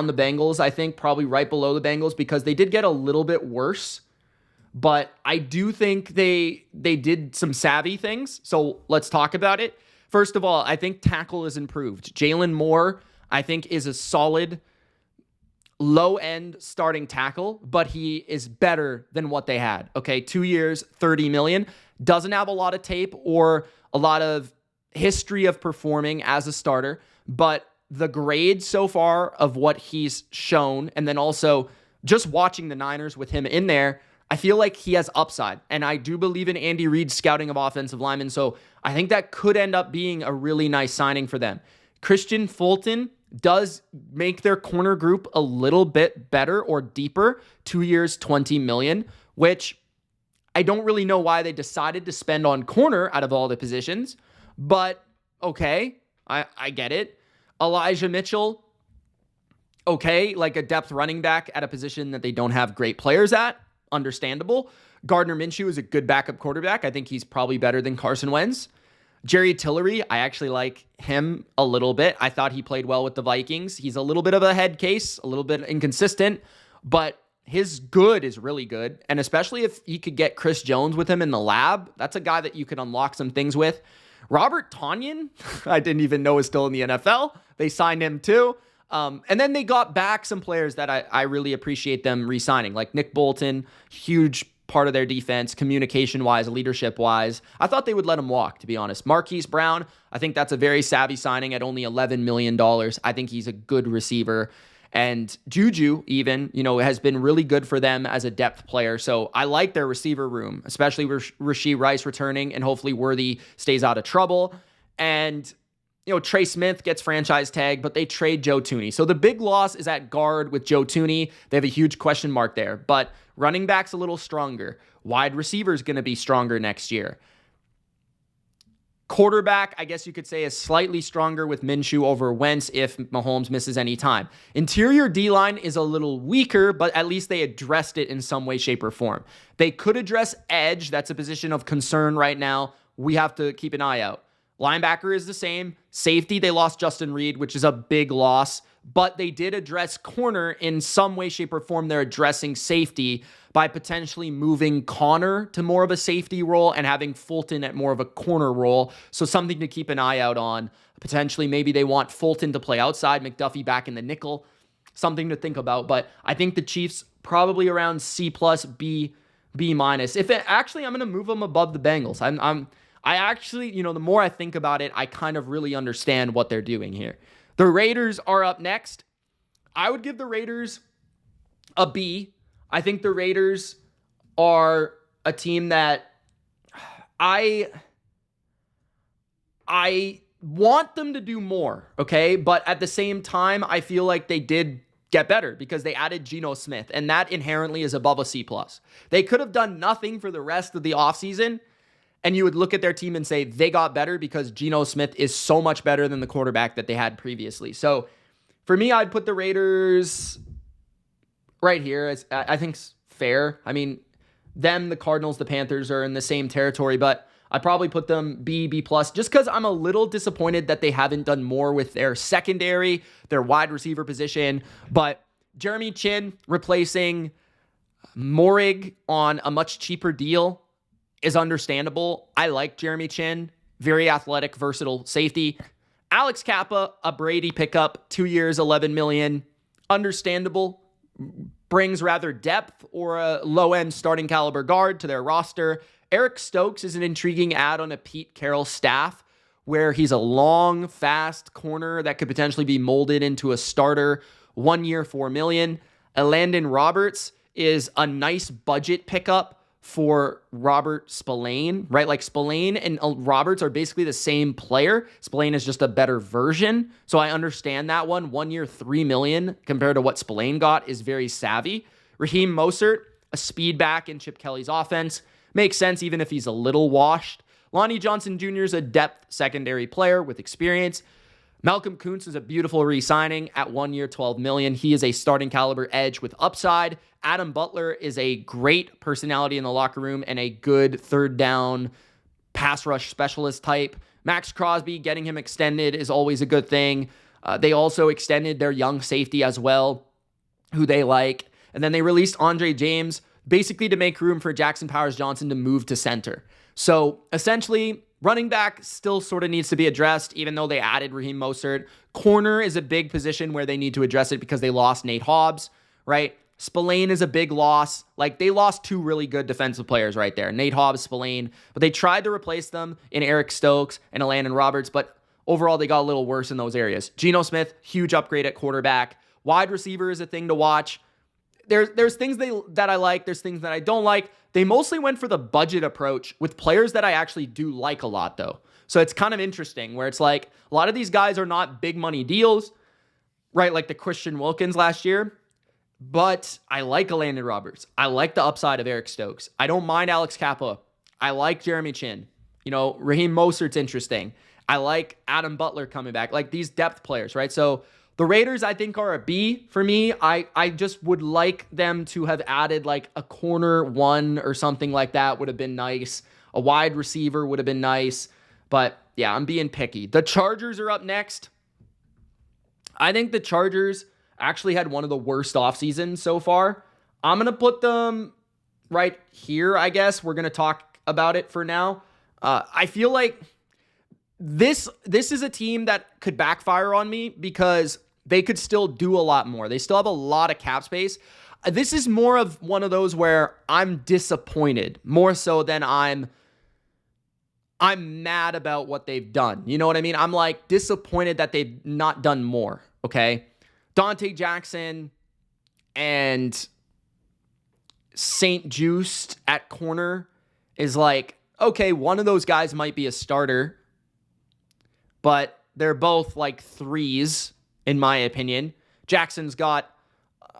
Speaker 1: the Bengals. I think probably right below the Bengals because they did get a little bit worse. But I do think they did some savvy things. So let's talk about it. First of all, I think tackle is improved. Jalen Moore, I think, is a solid low-end starting tackle, but he is better than what they had. Okay, 2 years, $30 million. Doesn't have a lot of tape or a lot of history of performing as a starter, but the grade so far of what he's shown, and then also just watching the Niners with him in there, I feel like he has upside. And I do believe in Andy Reid's scouting of offensive linemen, so I think that could end up being a really nice signing for them. Christian Fulton does make their corner group a little bit better or deeper. 2 years, $20 million, which I don't really know why they decided to spend on corner out of all the positions, but okay, I get it. Elijah Mitchell, okay, like a depth running back at a position that they don't have great players at, understandable. Gardner Minshew is a good backup quarterback. I think he's probably better than Carson Wentz. Jerry Tillery, I actually like him a little bit. I thought he played well with the Vikings. He's a little bit of a head case, a little bit inconsistent, but his good is really good. And especially if he could get Chris Jones with him in the lab, that's a guy that you could unlock some things with. Robert Tonyan, I didn't even know was still in the NFL. They signed him too. And then they got back some players that I really appreciate them re-signing, like Nick Bolton, huge part of their defense, communication-wise, leadership-wise. I thought they would let him walk, to be honest. Marquise Brown, I think that's a very savvy signing at only $11 million. I think he's a good receiver. And Juju, even, has been really good for them as a depth player. So I like their receiver room, especially with Rashee Rice returning, and hopefully Worthy stays out of trouble. And Trey Smith gets franchise tag, but they trade Joe Thuney. So the big loss is at guard with Joe Thuney. They have a huge question mark there, but running back's a little stronger. Wide receiver's going to be stronger next year. Quarterback, I guess you could say, is slightly stronger with Minshew over Wentz if Mahomes misses any time. Interior D-line is a little weaker, but at least they addressed it in some way, shape, or form. They could address edge. That's a position of concern right now. We have to keep an eye out. Linebacker is the same. Safety, they lost Justin Reed, which is a big loss, but they did address corner in some way, shape, or form. They're addressing safety by potentially moving Connor to more of a safety role and having Fulton at more of a corner role. So something to keep an eye out on. Potentially, maybe they want Fulton to play outside, McDuffie back in the nickel. Something to think about. But I think the Chiefs probably around C+, B minus. I'm going to move them above the Bengals. I actually, the more I think about it, I kind of really understand what they're doing here. The Raiders are up next. I would give the Raiders a B. I think the Raiders are a team that I want them to do more, okay? But at the same time, I feel like they did get better because they added Geno Smith, and that inherently is above a C+. They could have done nothing for the rest of the offseason, and you would look at their team and say they got better because Geno Smith is so much better than the quarterback that they had previously. So for me, I'd put the Raiders right here. I think it's fair. I mean, the Cardinals, the Panthers are in the same territory, but I'd probably put them B+, just because I'm a little disappointed that they haven't done more with their secondary, their wide receiver position. But Jeremy Chin replacing Morig on a much cheaper deal is understandable. I like Jeremy Chin, very athletic, versatile safety. Alex Kappa, a Brady pickup, 2 years, $11 million, understandable. Brings rather depth or a low-end starting caliber guard to their roster. Eric Stokes is an intriguing add on a Pete Carroll staff where he's a long, fast corner that could potentially be molded into a starter. 1 year, $4 million. Elandon Roberts is a nice budget pickup for Robert Spillane, right? Like Spillane and Roberts are basically the same player. Spillane is just a better version. So I understand that one. 1 year, $3 million compared to what Spillane got is very savvy. Raheem Mostert, a speed back in Chip Kelly's offense. Makes sense even if he's a little washed. Lonnie Johnson Jr. is a depth secondary player with experience. Malcolm Kuntz is a beautiful re-signing at 1 year, $12 million. He is a starting caliber edge with upside. Adam Butler is a great personality in the locker room and a good third down pass rush specialist type. Max Crosby, getting him extended is always a good thing. They also extended their young safety as well, who they like. And then they released Andre James, basically to make room for Jackson Powers Johnson to move to center. So essentially, running back still sort of needs to be addressed, even though they added Raheem Mostert. Corner is a big position where they need to address it because they lost Nate Hobbs, right? Spillane is a big loss. Like, they lost two really good defensive players right there, Nate Hobbs, Spillane, but they tried to replace them in Eric Stokes and Landon Roberts, but overall they got a little worse in those areas. Geno Smith, huge upgrade at quarterback. Wide receiver is a thing to watch. There's things that I like. There's things that I don't like. They mostly went for the budget approach with players that I actually do like a lot, though. So it's kind of interesting where it's like a lot of these guys are not big money deals, right? Like the Christian Wilkins last year. But I like Landon Roberts. I like the upside of Eric Stokes. I don't mind Alex Kappa. I like Jeremy Chin. Raheem Mostert's interesting. I like Adam Butler coming back. Like these depth players, right? So the Raiders, I think, are a B for me. I just would like them to have added like a corner one or something like that would have been nice. A wide receiver would have been nice. But yeah, I'm being picky. The Chargers are up next. I think the Chargers actually had one of the worst offseasons so far. I'm going to put them right here, I guess. We're going to talk about it for now. I feel like this is a team that could backfire on me because they could still do a lot more. They still have a lot of cap space. This is more of one of those where I'm disappointed, more so than I'm mad about what they've done. You know what I mean? I'm like disappointed that they've not done more, okay? Dante Jackson and St. Juste at corner is like, okay, one of those guys might be a starter, but they're both like threes, in my opinion. Jackson's got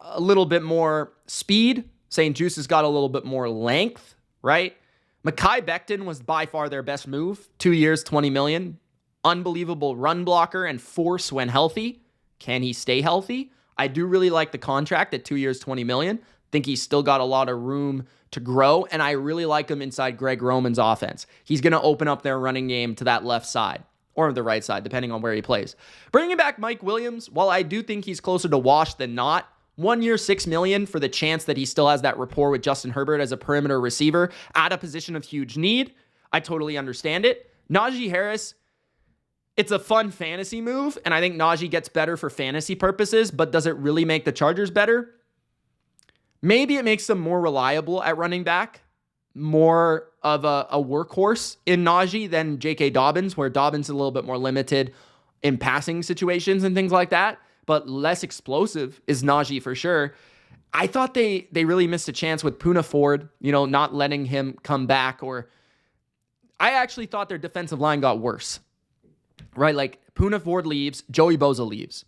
Speaker 1: a little bit more speed. St. Juste has got a little bit more length, right? Mekhi Becton was by far their best move. 2 years, $20 million. Unbelievable run blocker and force when healthy. Can he stay healthy? I do really like the contract at 2 years, $20 million. Think he's still got a lot of room to grow, and I really like him inside Greg Roman's offense. He's going to open up their running game to that left side or the right side, depending on where he plays. Bringing back Mike Williams, while I do think he's closer to wash than not, 1 year, $6 million for the chance that he still has that rapport with Justin Herbert as a perimeter receiver at a position of huge need. I totally understand it. Najee Harris, it's a fun fantasy move, and I think Najee gets better for fantasy purposes, but does it really make the Chargers better? Maybe it makes them more reliable at running back, more of a workhorse in Najee than J.K. Dobbins, where Dobbins is a little bit more limited in passing situations and things like that, but less explosive is Najee for sure. I thought they really missed a chance with Poona Ford, not letting him come back, or I actually thought their defensive line got worse. Right, like Poona Ford leaves, Joey Bosa leaves.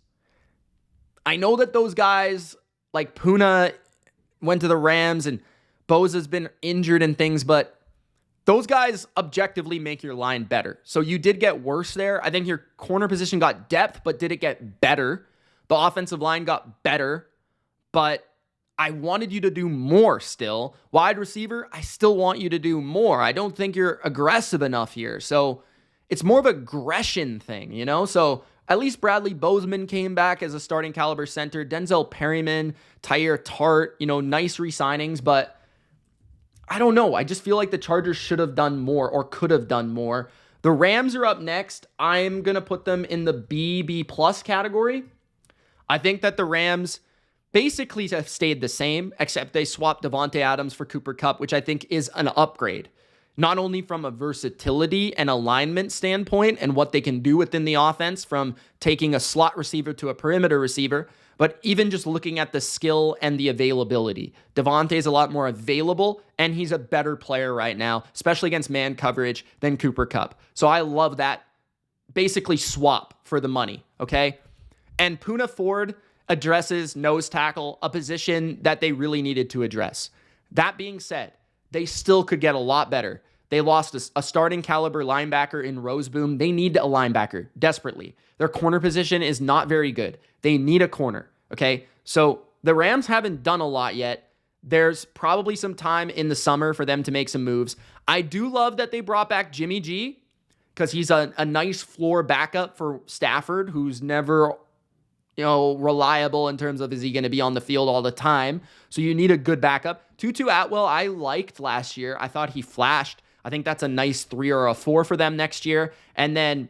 Speaker 1: I know that those guys, like Poona went to the Rams and Bosa's been injured and things, but those guys objectively make your line better. So you did get worse there. I think your corner position got depth, but did it get better? The offensive line got better, but I wanted you to do more still. Wide receiver, I still want you to do more. I don't think you're aggressive enough here. So it's more of an aggression thing, So at least Bradley Bozeman came back as a starting caliber center. Denzel Perryman, Tyre Tart, nice re-signings. But I don't know. I just feel like the Chargers should have done more or could have done more. The Rams are up next. I'm going to put them in the B+ category. I think that the Rams basically have stayed the same, except they swapped Devontae Adams for Cooper Kupp, which I think is an upgrade. Not only from a versatility and alignment standpoint and what they can do within the offense from taking a slot receiver to a perimeter receiver, but even just looking at the skill and the availability. Devontae's a lot more available, and he's a better player right now, especially against man coverage, than Cooper Kupp. So I love that basically swap for the money, okay? And Poona Ford addresses nose tackle, a position that they really needed to address. That being said, they still could get a lot better. They lost a starting caliber linebacker in Roseboom. They need a linebacker desperately. Their corner position is not very good. They need a corner, okay? So the Rams haven't done a lot yet. There's probably some time in the summer for them to make some moves. I do love that they brought back Jimmy G because he's a nice floor backup for Stafford, who's never reliable in terms of is he going to be on the field all the time. So you need a good backup. Tutu Atwell, I liked last year. I thought he flashed. I think that's a nice 3 or a 4 for them next year. And then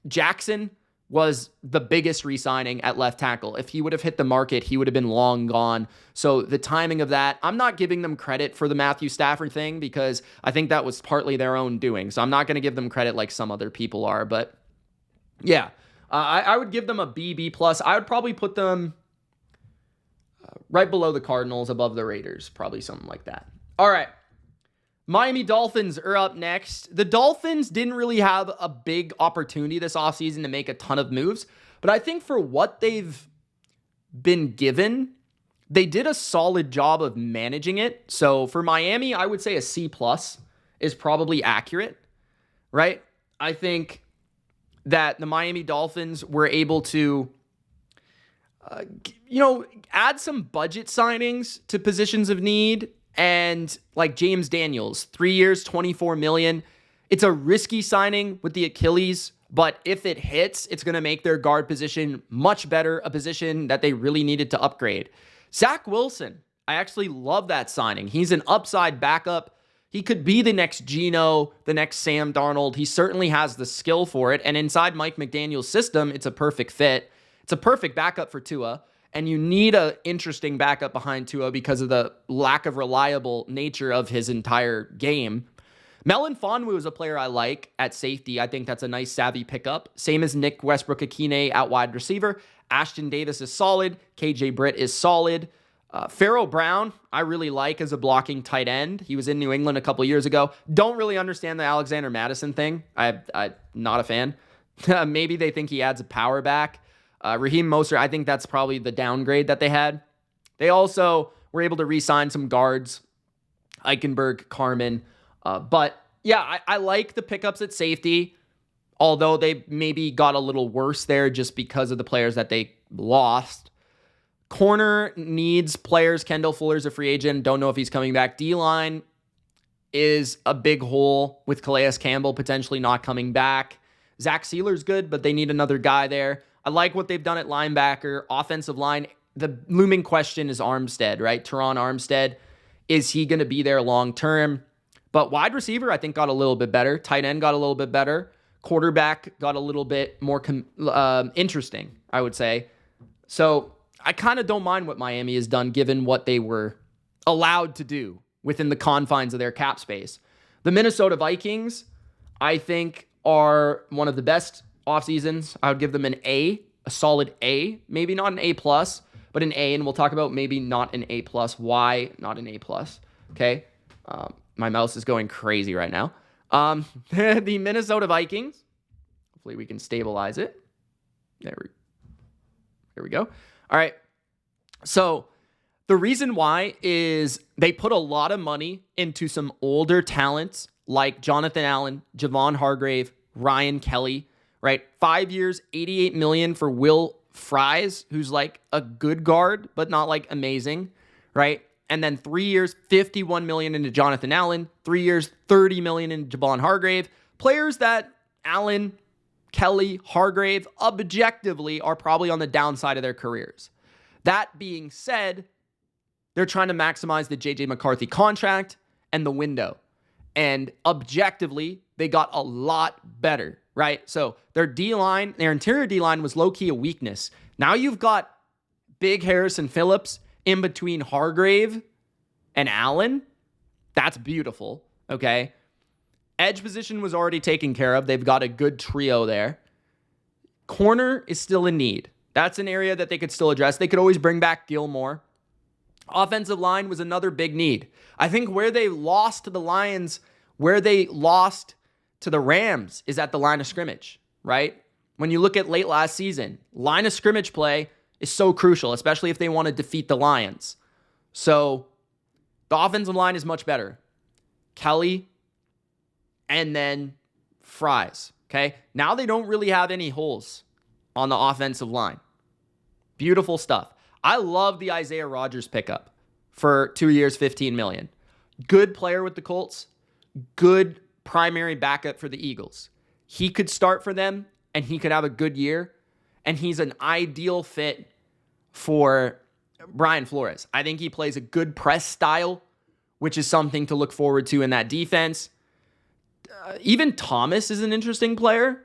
Speaker 1: Jackson, was the biggest re-signing at left tackle. If he would have hit the market, he would have been long gone. So the timing of that, I'm not giving them credit for the Matthew Stafford thing because I think that was partly their own doing. So I'm not going to give them credit like some other people are. But yeah, I would give them a B+. I would probably put them right below the Cardinals, above the Raiders, probably something like that. All right. Miami Dolphins are up next. The Dolphins didn't really have a big opportunity this offseason to make a ton of moves, but I think for what they've been given, they did a solid job of managing it. So for Miami, I would say a C+ is probably accurate, right? I think that the Miami Dolphins were able to add some budget signings to positions of need. And like James Daniels, 3 years, $24 million. It's a risky signing with the Achilles, but if it hits, it's going to make their guard position much better, a position that they really needed to upgrade. Zach Wilson, I actually love that signing. He's an upside backup. He could be the next Geno, the next Sam Darnold. He certainly has the skill for it. And inside Mike McDaniel's system, it's a perfect fit. It's a perfect backup for Tua. And you need an interesting backup behind Tua because of the lack of reliable nature of his entire game. Melon Fonwu is a player I like at safety. I think that's a nice, savvy pickup. Same as Nick Westbrook-Akine at wide receiver. Ashton Davis is solid. KJ Britt is solid. Pharaoh Brown, I really like as a blocking tight end. He was in New England a couple years ago. Don't really understand the Alexander Madison thing. I'm not a fan. Maybe they think he adds a power back. Raheem Mostert, I think that's probably the downgrade that they had. They also were able to re-sign some guards, Eichenberg, Carmen. But yeah, I like the pickups at safety, although they maybe got a little worse there just because of the players that they lost. Corner needs players. Kendall Fuller's a free agent. Don't know if he's coming back. D-line is a big hole with Calais Campbell potentially not coming back. Zach Sealer's good, but they need another guy there. I like what they've done at linebacker. Offensive line, the looming question is Armstead, right? Teron Armstead. Is he going to be there long term? But wide receiver, I think, got a little bit better. Tight end got a little bit better. Quarterback got a little bit more interesting, I would say. So I kind of don't mind what Miami has done given what they were allowed to do within the confines of their cap space. The Minnesota Vikings, I think, are one of the best off seasons. I would give them an A, a solid A, maybe not an A+, but an A, and we'll talk about maybe not an A+. Why not an A+? Okay? My mouse is going crazy right now. The Minnesota Vikings, hopefully we can stabilize it. There we go. All right. So the reason why is they put a lot of money into some older talents like Jonathan Allen, Javon Hargrave, Ryan Kelly, right? 5 years, $88 million for Will Fries, who's like a good guard, but not like amazing, right? And then 3 years, $51 million into Jonathan Allen, 3 years, $30 million into Javon Hargrave. Players that Allen, Kelly, Hargrave objectively are probably on the downside of their careers. That being said, they're trying to maximize the J.J. McCarthy contract and the window. And objectively, they got a lot better, right? So their D-line, their interior D-line was low-key a weakness. Now you've got big Harrison Phillips in between Hargrave and Allen. That's beautiful, okay? Edge position was already taken care of. They've got a good trio there. Corner is still in need. That's an area that they could still address. They could always bring back Gilmore. Offensive line was another big need. I think where they lost to the Lions, where they lost to the Rams is at the line of scrimmage, right? When you look at late last season, line of scrimmage play is so crucial, especially if they want to defeat the Lions. So the offensive line is much better. Kelly and then Fries, okay? Now they don't really have any holes on the offensive line. Beautiful stuff. I love the Isaiah Rodgers pickup for 2 years, $15 million. Good player with the Colts. Good primary backup for the Eagles. He could start for them, and he could have a good year. And he's an ideal fit for Brian Flores. I think he plays a good press style, which is something to look forward to in that defense. Even Thomas is an interesting player.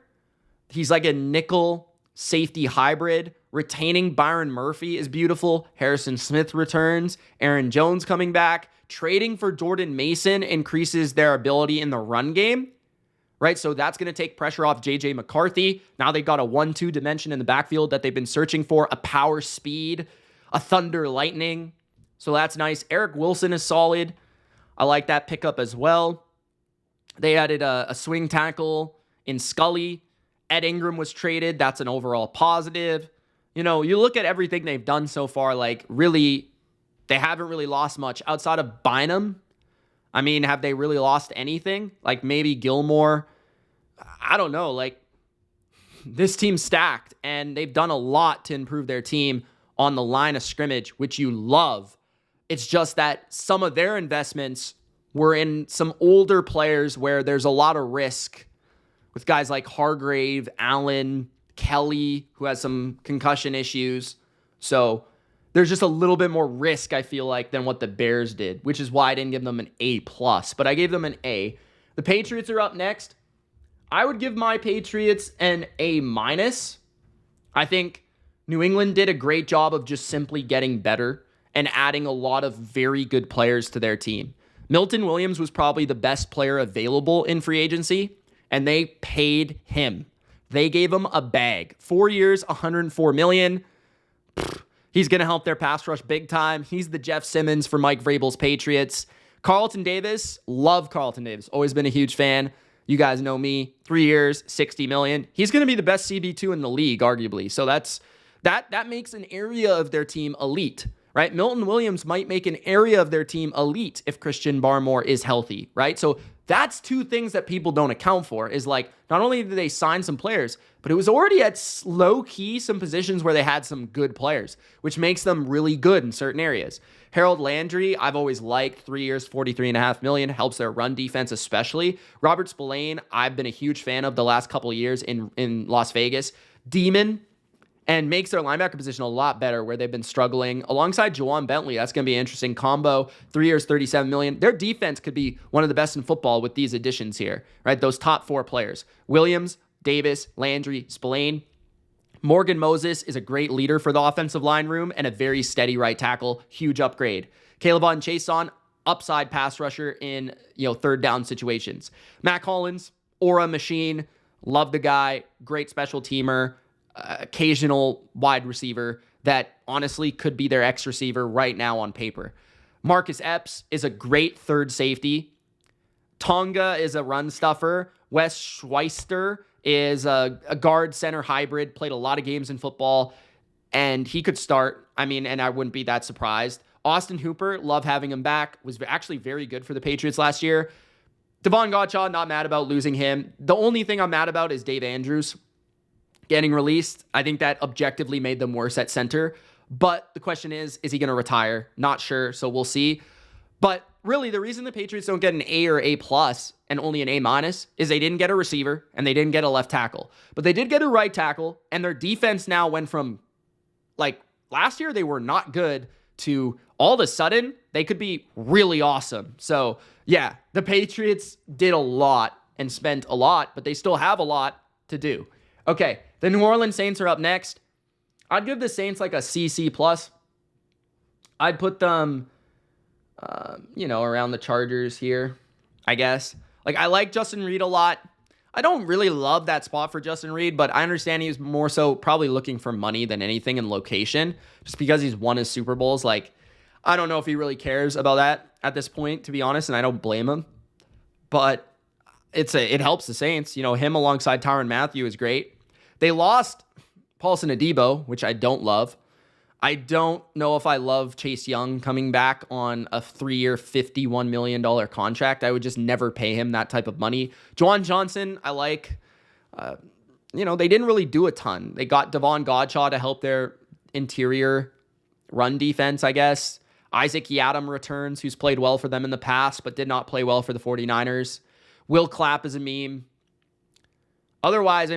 Speaker 1: He's like a nickel safety hybrid. Retaining Byron Murphy is beautiful. Harrison Smith returns. Aaron Jones coming back. Trading for Jordan Mason increases their ability in the run game, right? So that's going to take pressure off J.J. McCarthy. Now they've got a 1-2 dimension in the backfield that they've been searching for, a power speed, a thunder lightning. So that's nice. Eric Wilson is solid. I like that pickup as well. They added a swing tackle in Scully. Ed Ingram was traded. That's an overall positive. You know, you look at everything they've done so far, like really, they haven't really lost much outside of Bynum. I mean, have they really lost anything? Like maybe Gilmore. I don't know. Like this team's stacked and they've done a lot to improve their team on the line of scrimmage, which you love. It's just that some of their investments were in some older players where there's a lot of risk with guys like Hargrave, Allen, Kelly, who has some concussion issues. So there's just a little bit more risk, I feel like, than what the Bears did, which is why I didn't give them an A+, but I gave them an A. The Patriots are up next. I would give my Patriots an A-. I think New England did a great job of just simply getting better and adding a lot of very good players to their team. Milton Williams was probably the best player available in free agency, and they paid him. They gave him a bag. 4 years, $104 million. He's going to help their pass rush big time. He's the Jeff Simmons for Mike Vrabel's Patriots. Carlton Davis, love Carlton Davis. Always been a huge fan. You guys know me. 3 years, $60 million. He's going to be the best CB2 in the league, arguably. So that makes an area of their team elite, right? Milton Williams might make an area of their team elite if Christian Barmore is healthy, right? So that's two things that people don't account for is like, not only did they sign some players, but it was already at low key some positions where they had some good players, which makes them really good in certain areas. Harold Landry, I've always liked. 3 years, $43.5 million, helps their run defense especially. Robert Spillane, I've been a huge fan of the last couple of years in Las Vegas. Demon, and makes their linebacker position a lot better where they've been struggling. Alongside Juwan Bentley, that's going to be an interesting combo. 3 years, $37 million. Their defense could be one of the best in football with these additions here, right? Those top four players. Williams, Davis, Landry, Spillane. Morgan Moses is a great leader for the offensive line room and a very steady right tackle. Huge upgrade. Caleb Chason, upside pass rusher in third down situations. Matt Collins, aura machine. Love the guy. Great special teamer. Occasional wide receiver that honestly could be their X receiver right now on paper. Marcus Epps is a great third safety. Tonga is a run stuffer. Wes Schweister is a guard center hybrid, played a lot of games in football, and he could start. I mean, and I wouldn't be that surprised. Austin Hooper, love having him back, was actually very good for the Patriots last year. Devon Gottschall, not mad about losing him. The only thing I'm mad about is Dave Andrews getting released. I think that objectively made them worse at center. But the question is he going to retire? Not sure, so we'll see. But really, the reason the Patriots don't get an A or A+ and only an A- is they didn't get a receiver and they didn't get a left tackle. But they did get a right tackle, and their defense now went from, like, last year they were not good to all of a sudden they could be really awesome. So, yeah, the Patriots did a lot and spent a lot, but they still have a lot to do. Okay, the New Orleans Saints are up next. I'd give the Saints like a CC+. I'd put them, around the Chargers here, I guess. Like, I like Justin Reed a lot. I don't really love that spot for Justin Reed, but I understand he's more so probably looking for money than anything in location, just because he's won his Super Bowls. Like, I don't know if he really cares about that at this point, to be honest, and I don't blame him. But it helps the Saints. Him alongside Tyrann Mathieu is great. They lost Paulson Adebo, which I don't love. I don't know if I love Chase Young coming back on a 3-year, $51 million contract. I would just never pay him that type of money. Juwan Johnson, I like. They didn't really do a ton. They got Devon Gottschall to help their interior run defense, I guess. Isaac Yiadom returns, who's played well for them in the past, but did not play well for the 49ers. Will Clapp is a meme. Otherwise,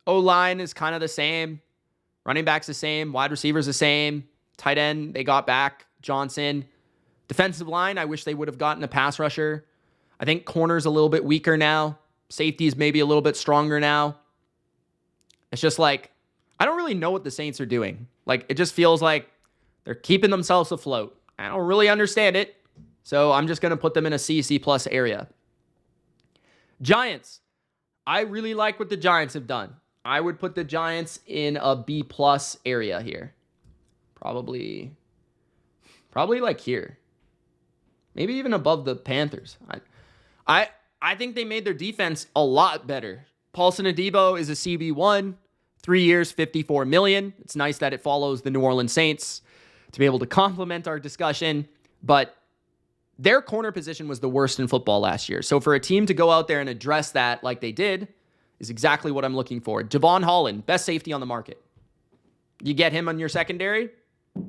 Speaker 1: O-line is kind of the same. Running back's the same. Wide receiver's the same. Tight end, they got back Johnson. Defensive line, I wish they would have gotten a pass rusher. I think corner's a little bit weaker now. Safety's maybe a little bit stronger now. It's just like, I don't really know what the Saints are doing. Like, it just feels like they're keeping themselves afloat. I don't really understand it. So I'm just going to put them in a C plus area. Giants. I really like what the Giants have done. I would put the Giants in a B plus area here. Probably like here. Maybe even above the Panthers. I think they made their defense a lot better. Paulson Adebo is a CB1, 3 years, $54 million. It's nice that it follows the New Orleans Saints to be able to complement our discussion, but their corner position was the worst in football last year. So for a team to go out there and address that like they did is exactly what I'm looking for. Javon Holland, best safety on the market. You get him on your secondary,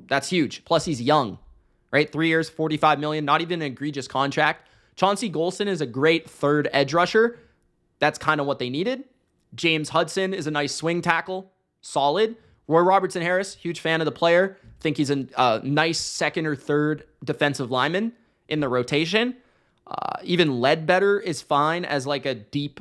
Speaker 1: that's huge. Plus he's young, right? 3 years, $45 million, not even an egregious contract. Chauncey Golston is a great third edge rusher. That's kind of what they needed. James Hudson is a nice swing tackle, solid. Roy Robertson-Harris, huge fan of the player. Think he's a nice second or third defensive lineman in the rotation. Even Ledbetter is fine as like a deep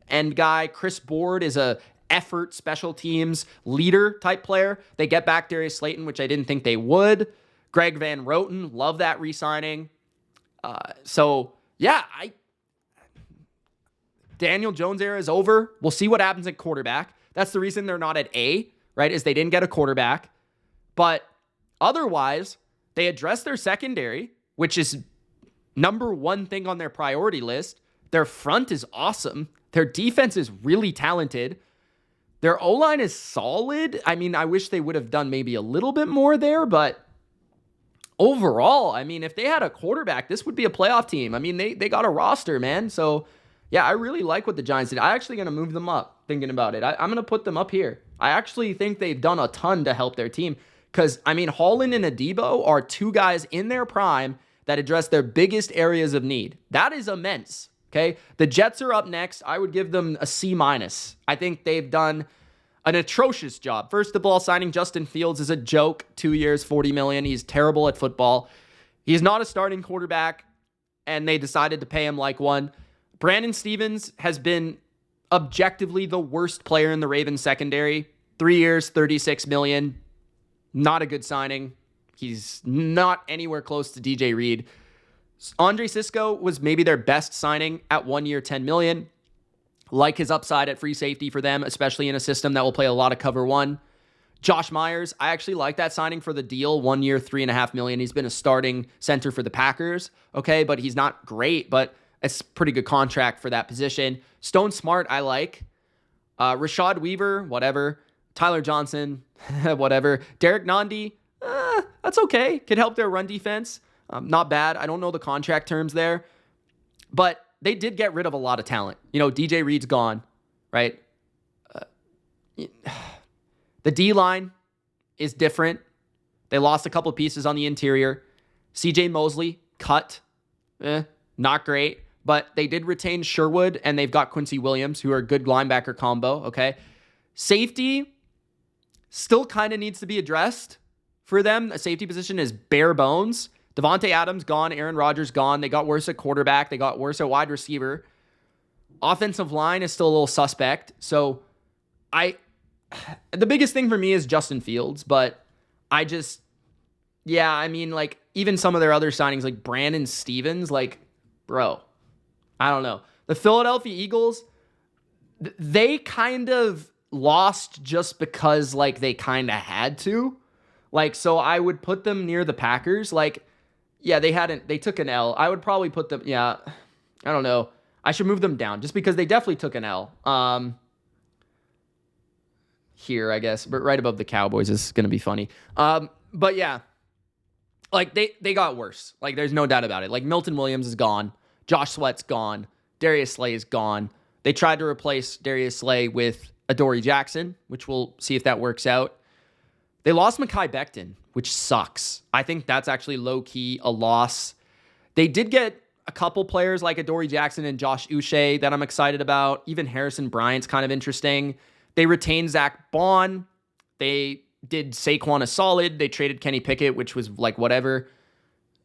Speaker 1: end guy. Chris Board is a effort special teams leader type player. They get back Darius Slayton, which I didn't think they would. Greg Van Roten, love that re-signing. Daniel Jones era is over. We'll see what happens at quarterback. That's the reason they're not at A, right? Is they didn't get a quarterback. But otherwise, they addressed their secondary, which is number one thing on their priority list. Their front is awesome. Their defense is really talented. Their O-line is solid. I mean, I wish they would have done maybe a little bit more there, but overall, I mean, if they had a quarterback, this would be a playoff team. I mean, they got a roster, man. So, yeah, I really like what the Giants did. I'm actually going to move them up, thinking about it. I'm going to put them up here. I actually think they've done a ton to help their team because, I mean, Holland and Adebo are two guys in their prime that address their biggest areas of need. That is immense, okay? The Jets are up next. I would give them a C-. I think they've done an atrocious job. First of all, signing Justin Fields is a joke. 2 years, $40 million. He's terrible at football. He's not a starting quarterback, and they decided to pay him like one. Brandon Stevens has been objectively the worst player in the Ravens secondary. 3 years, $36 million. Not a good signing. He's not anywhere close to DJ Reed. Andre Cisco was maybe their best signing at 1 year, $10 million. Like his upside at free safety for them, especially in a system that will play a lot of cover one. Josh Myers, I actually like that signing for the deal. 1 year, $3.5 million. He's been a starting center for the Packers. Okay, but he's not great, but it's a pretty good contract for that position. Stone Smart, I like. Rashad Weaver, whatever. Tyler Johnson, whatever. Derek Nandi, that's okay. Could help their run defense. Not bad. I don't know the contract terms there. But they did get rid of a lot of talent. You know, DJ Reed's gone, right? The D-line is different. They lost a couple pieces on the interior. CJ Mosley, cut. Not great. But they did retain Sherwood, and they've got Quincy Williams, who are a good linebacker combo, okay? Safety still kind of needs to be addressed for them. A safety position is bare bones. Devontae Adams gone. Aaron Rodgers gone. They got worse at quarterback. They got worse at wide receiver. Offensive line is still a little suspect. So the biggest thing for me is Justin Fields, but I mean, like, even some of their other signings, like Brandon Stevens, like, bro, I don't know. The Philadelphia Eagles, they kind of lost just because, like, they kind of had to. Like, so I would put them near the Packers. Like, yeah, they took an L. I would probably put them, I don't know. I should move them down just because they definitely took an L. Here, I guess, but right above the Cowboys is going to be funny. But yeah, like they got worse. Like, there's no doubt about it. Like, Milton Williams is gone. Josh Sweat's gone. Darius Slay is gone. They tried to replace Darius Slay with Adoree Jackson, which we'll see if that works out. They lost Mekhi Becton, which sucks. I think that's actually low-key a loss. They did get a couple players like Adoree Jackson and Josh Uche that I'm excited about. Even Harrison Bryant's kind of interesting. They retained Zach Bond. They did Saquon a solid. They traded Kenny Pickett, which was like whatever.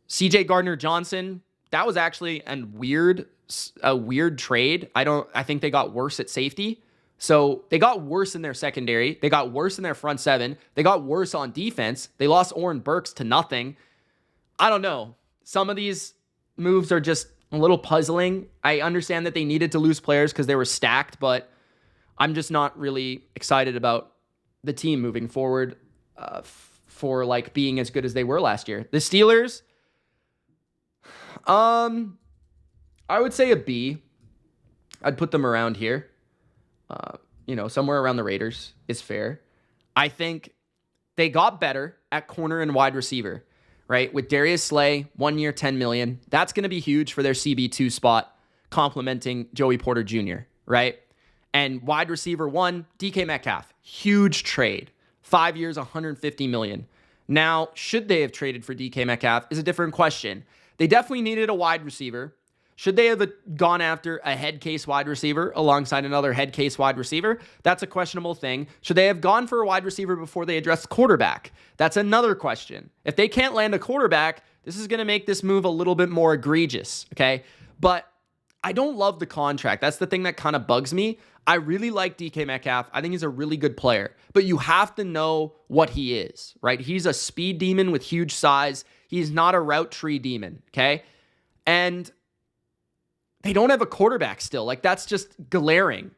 Speaker 1: CJ Gardner-Johnson, that was actually a weird trade. I think they got worse at safety. So they got worse in their secondary. They got worse in their front seven. They got worse on defense. They lost Oren Burks to nothing. I don't know. Some of these moves are just a little puzzling. I understand that they needed to lose players because they were stacked, but I'm just not really excited about the team moving forward for like being as good as they were last year. The Steelers, I would say a B. I'd put them around here. Somewhere around the Raiders is fair. I think they got better at corner and wide receiver, right? With Darius Slay, 1 year, $10 million. That's going to be huge for their CB2 spot, complementing Joey Porter Jr., right? And wide receiver 1, DK Metcalf. Huge trade. 5 years, $150 million. Now, should they have traded for DK Metcalf is a different question. They definitely needed a wide receiver. Should they have gone after a head case wide receiver alongside another head case wide receiver? That's a questionable thing. Should they have gone for a wide receiver before they addressed quarterback? That's another question. If they can't land a quarterback, this is going to make this move a little bit more egregious, okay? But I don't love the contract. That's the thing that kind of bugs me. I really like DK Metcalf. I think he's a really good player, but you have to know what he is, right? He's a speed demon with huge size. He's not a route tree demon, okay? And they don't have a quarterback still. Like, that's just glaring.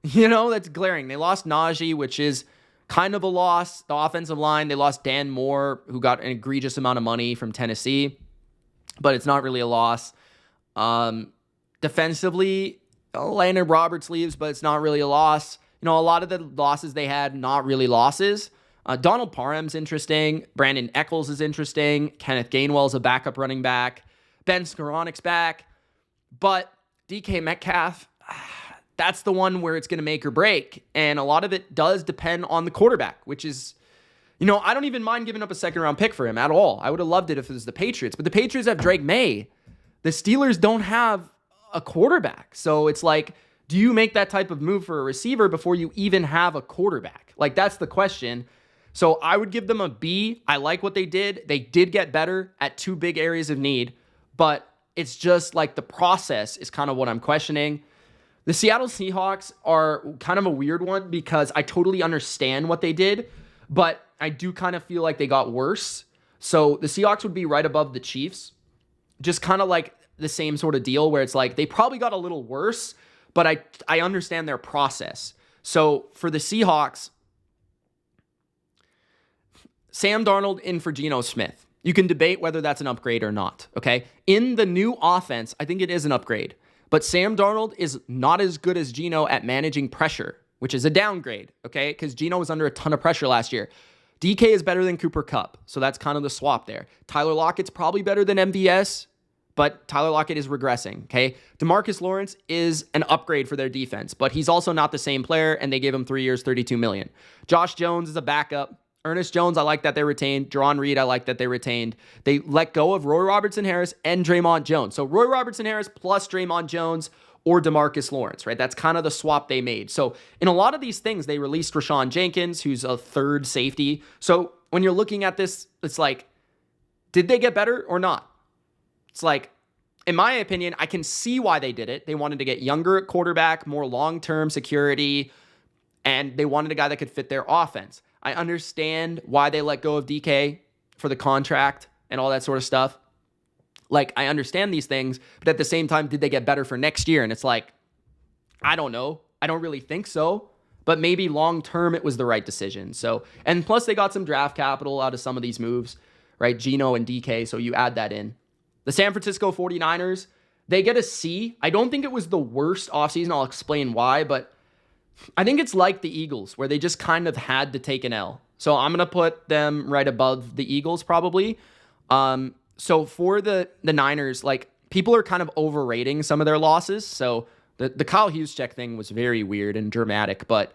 Speaker 1: That's glaring. They lost Najee, which is kind of a loss. The offensive line, they lost Dan Moore, who got an egregious amount of money from Tennessee, but it's not really a loss. Defensively, Landon Roberts leaves, but it's not really a loss. A lot of the losses they had, not really losses. Donald Parham's interesting. Brandon Eccles is interesting. Kenneth Gainwell's a backup running back. Ben Skoronek's back. But DK Metcalf, that's the one where it's going to make or break. And a lot of it does depend on the quarterback, which is, I don't even mind giving up a second-round pick for him at all. I would have loved it if it was the Patriots. But the Patriots have Drake May. The Steelers don't have a quarterback. So it's like, do you make that type of move for a receiver before you even have a quarterback? Like, that's the question. So I would give them a B. I like what they did. They did get better at two big areas of need, but it's just like the process is kind of what I'm questioning. The Seattle Seahawks are kind of a weird one because I totally understand what they did, but I do kind of feel like they got worse. So the Seahawks would be right above the Chiefs. Just kind of like the same sort of deal where it's like they probably got a little worse, but I understand their process. So for the Seahawks, Sam Darnold in for Geno Smith. You can debate whether that's an upgrade or not, okay? In the new offense, I think it is an upgrade. But Sam Darnold is not as good as Geno at managing pressure, which is a downgrade, okay? Because Geno was under a ton of pressure last year. DK is better than Cooper Kupp, so that's kind of the swap there. Tyler Lockett's probably better than MVS, but Tyler Lockett is regressing, okay? DeMarcus Lawrence is an upgrade for their defense, but he's also not the same player, and they gave him 3 years, $32 million. Josh Jones is a backup. Ernest Jones, I like that they retained. Jaron Reed, I like that they retained. They let go of Roy Robertson-Harris and Draymond Jones. So Roy Robertson-Harris plus Draymond Jones or DeMarcus Lawrence, right? That's kind of the swap they made. So in a lot of these things, they released Rashawn Jenkins, who's a third safety. So when you're looking at this, it's like, did they get better or not? It's like, in my opinion, I can see why they did it. They wanted to get younger at quarterback, more long-term security, and they wanted a guy that could fit their offense. I understand why they let go of DK for the contract and all that sort of stuff. Like, I understand these things, but at the same time, did they get better for next year? And it's like, I don't know. I don't really think so, but maybe long-term it was the right decision. So, and plus they got some draft capital out of some of these moves, right? Geno and DK, so you add that in. The San Francisco 49ers, they get a C. I don't think it was the worst offseason. I'll explain why, but I think it's like the Eagles, where they just kind of had to take an L. So I'm going to put them right above the Eagles probably. So for the Niners, like, people are kind of overrating some of their losses. So the Kyle Juszczyk thing was very weird and dramatic, but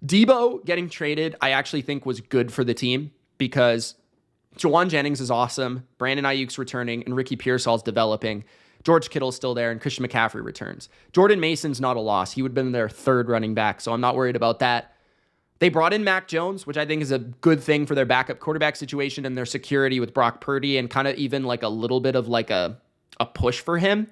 Speaker 1: Debo getting traded, I actually think was good for the team because Jawan Jennings is awesome. Brandon Ayuk's returning and Ricky Pearsall's developing. George Kittle's still there, and Christian McCaffrey returns. Jordan Mason's not a loss. He would have been their third running back, so I'm not worried about that. They brought in Mac Jones, which I think is a good thing for their backup quarterback situation and their security with Brock Purdy, and kind of even like a little bit of like a push for him.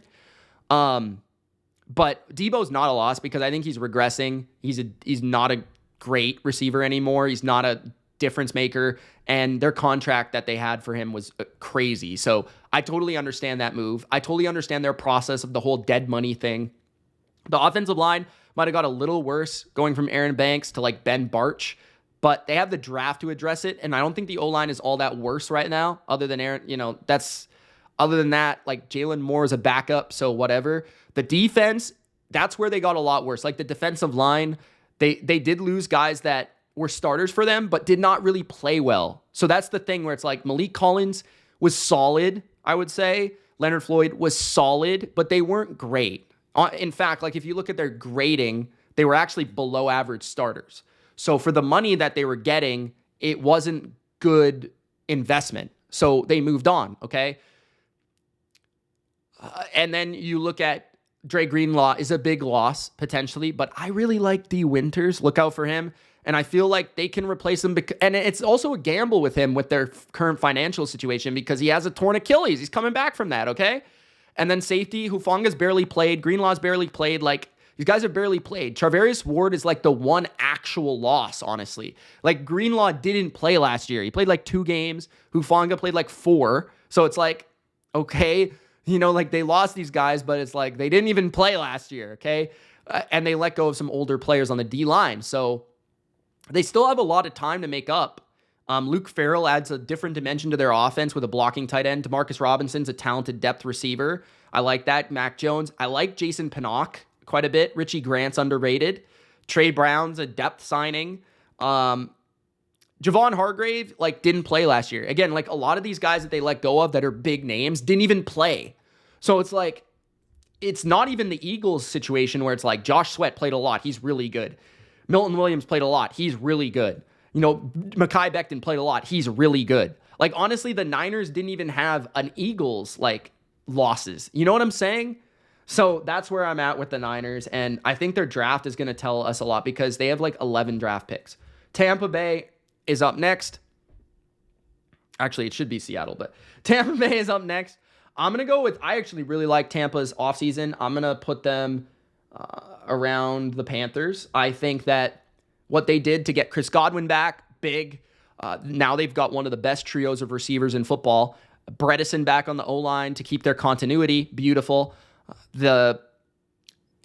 Speaker 1: But Debo's not a loss because I think he's regressing. He's not a great receiver anymore. He's not a difference maker. And their contract that they had for him was crazy. So I totally understand that move. I totally understand their process of the whole dead money thing. The offensive line might have got a little worse going from Aaron Banks to like Ben Barch, but they have the draft to address it. And I don't think the O-line is all that worse right now, other than Aaron, other than that, like Jalen Moore is a backup, so whatever. The defense, that's where they got a lot worse. Like the defensive line, they did lose guys that were starters for them, but did not really play well. So that's the thing where it's like Malik Collins was solid, I would say. Leonard Floyd was solid, but they weren't great. In fact, like if you look at their grading, they were actually below average starters. So for the money that they were getting, it wasn't good investment. So they moved on, okay? And then you look at Dre Greenlaw is a big loss, potentially, but I really like D. Winters. Look out for him. And I feel like they can replace him. And it's also a gamble with him with their current financial situation because he has a torn Achilles. He's coming back from that, okay? And then safety, Hufanga's barely played. Greenlaw's barely played. Like, these guys have barely played. Charvarius Ward is like the one actual loss, honestly. Like, Greenlaw didn't play last year. He played like 2 games. Hufanga played like 4. So it's like, okay, like they lost these guys, but it's like they didn't even play last year, okay? And they let go of some older players on the D-line. So they still have a lot of time to make up. Luke Farrell adds a different dimension to their offense with a blocking tight end. Demarcus Robinson's a talented depth receiver. I like that. Mac Jones. I like Jason Pinnock quite a bit. Richie Grant's underrated. Trey Brown's a depth signing. Javon Hargrave, didn't play last year. Again, a lot of these guys that they let go of that are big names didn't even play. So it's like, it's not even the Eagles situation where it's like Josh Sweat played a lot. He's really good. Milton Williams played a lot. He's really good. Mekhi Becton played a lot. He's really good. Honestly, the Niners didn't even have an Eagles, losses. You know what I'm saying? So that's where I'm at with the Niners. And I think their draft is going to tell us a lot because they have 11 draft picks. Tampa Bay is up next. Actually, it should be Seattle, but Tampa Bay is up next. I'm going to go with, I actually really like Tampa's offseason. I'm going to put them around the Panthers. I think that what they did to get Chris Godwin back, big. Now they've got one of the best trios of receivers in football. Bredesen back on the O-line to keep their continuity, beautiful. The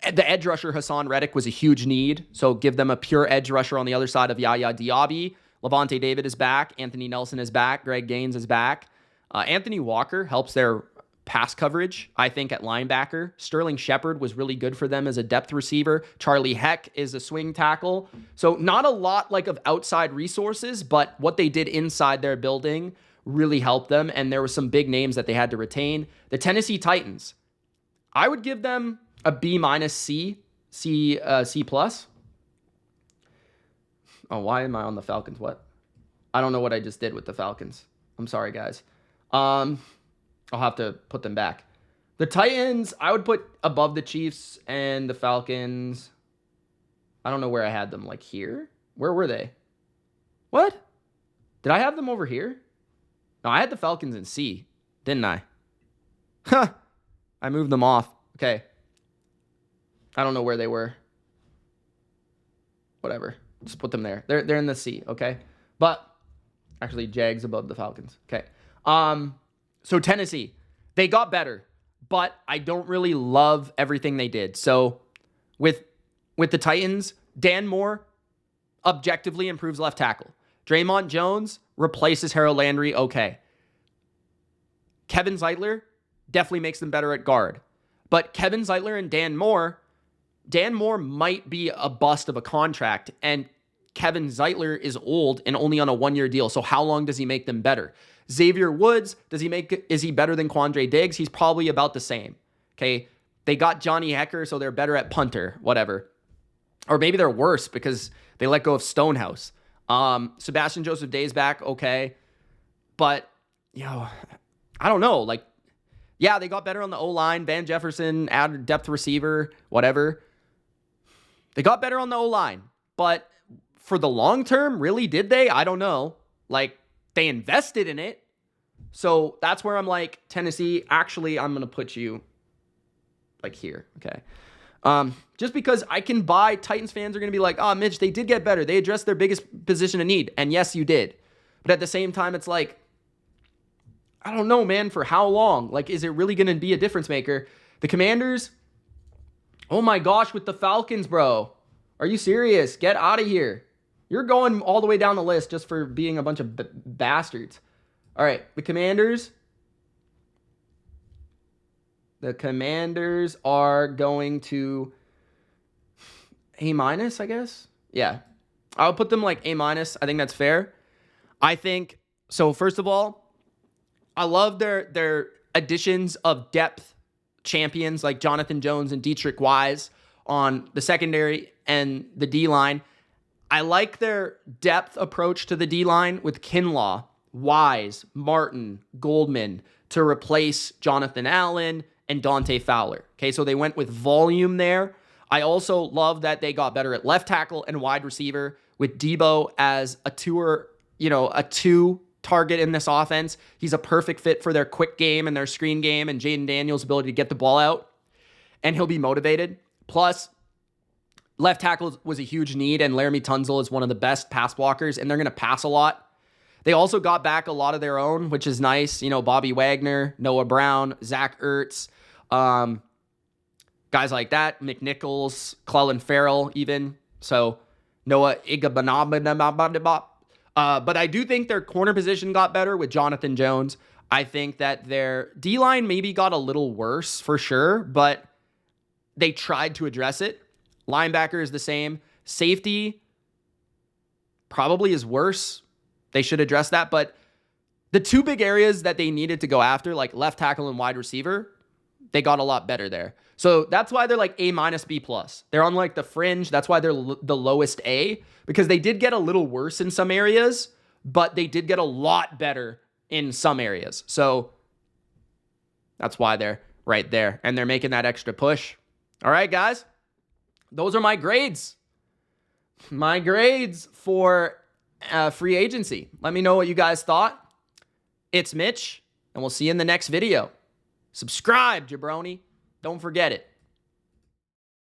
Speaker 1: edge rusher Hassan Reddick was a huge need, so give them a pure edge rusher on the other side of Yaya Diaby. Levante David is back. Anthony Nelson is back. Greg Gaines is back. Anthony Walker helps their pass coverage, I think, at linebacker. Sterling Shepard was really good for them as a depth receiver. Charlie Heck is a swing tackle. So not a lot of outside resources, but what they did inside their building really helped them, and there were some big names that they had to retain. The Tennessee Titans, I would give them a B minus C plus. Oh, why am I on the Falcons? What? I don't know what I just did with the Falcons. I'm sorry, guys. I'll have to put them back. The Titans, I would put above the Chiefs and the Falcons. I don't know where I had them. Here? Where were they? What? Did I have them over here? No, I had the Falcons in C, didn't I? Huh. I moved them off. Okay. I don't know where they were. Whatever. Just put them there. They're in the C, okay? But actually, Jags above the Falcons. Okay. So Tennessee, they got better, but I don't really love everything they did. So with the Titans, Dan Moore objectively improves left tackle. Draymond Jones replaces Harold Landry, okay. Kevin Zeitler definitely makes them better at guard. But Kevin Zeitler and Dan Moore might be a bust of a contract, and Kevin Zeitler is old and only on a 1-year deal. So how long does he make them better? Xavier Woods, is he better than Quandre Diggs? He's probably about the same. Okay. They got Johnny Hecker, so they're better at punter, whatever. Or maybe they're worse because they let go of Stonehouse. Sebastian Joseph Day's back, okay. But, I don't know. They got better on the O-line. Van Jefferson, added depth receiver, whatever. They got better on the O-line. But for the long term, really, did they? I don't know. They invested in it. So that's where I'm Tennessee, actually, I'm going to put you here. Okay. Just because I can buy Titans fans are going to be like, oh, Mitch, they did get better. They addressed their biggest position of need. And yes, you did. But at the same time, it's like, I don't know, man, for how long? Like, is it really going to be a difference maker? The Commanders, oh my gosh, with the Falcons, bro. Are you serious? Get out of here. You're going all the way down the list just for being a bunch of bastards. All right, the Commanders. The Commanders are going to A-, I guess. Yeah. I'll put them like A-. I think that's fair. I think, so first of all, I love their additions of depth champions like Jonathan Jones and Dietrich Wise on the secondary and the D-line. I like their depth approach to the D-line with Kinlaw, Wise, Martin, Goldman to replace Jonathan Allen and Dante Fowler. Okay, so they went with volume there. I also love that they got better at left tackle and wide receiver with Debo as a two target in this offense. He's a perfect fit for their quick game and their screen game and Jaden Daniels' ability to get the ball out, and he'll be motivated. Plus, left tackle was a huge need, and Laramie Tunzel is one of the best pass blockers, and they're going to pass a lot. They also got back a lot of their own, which is nice. Bobby Wagner, Noah Brown, Zach Ertz, guys like that, McNichols, Clellan Ferrell even. So Noah Igabanabanabababab. But I do think their corner position got better with Jonathan Jones. I think that their D-line maybe got a little worse for sure, but they tried to address it. Linebacker is the same. Safety probably is worse. They should address that. But the two big areas that they needed to go after, like left tackle and wide receiver, they got a lot better there. So that's why they're like A-, B+. They're on like the fringe. That's why they're the lowest A, because they did get a little worse in some areas, but they did get a lot better in some areas. So that's why they're right there, and they're making that extra push. All right, guys, those are my grades. My grades for free agency. Let me know what you guys thought. It's Mitch, and we'll see you in the next video. Subscribe, jabroni. Don't forget it.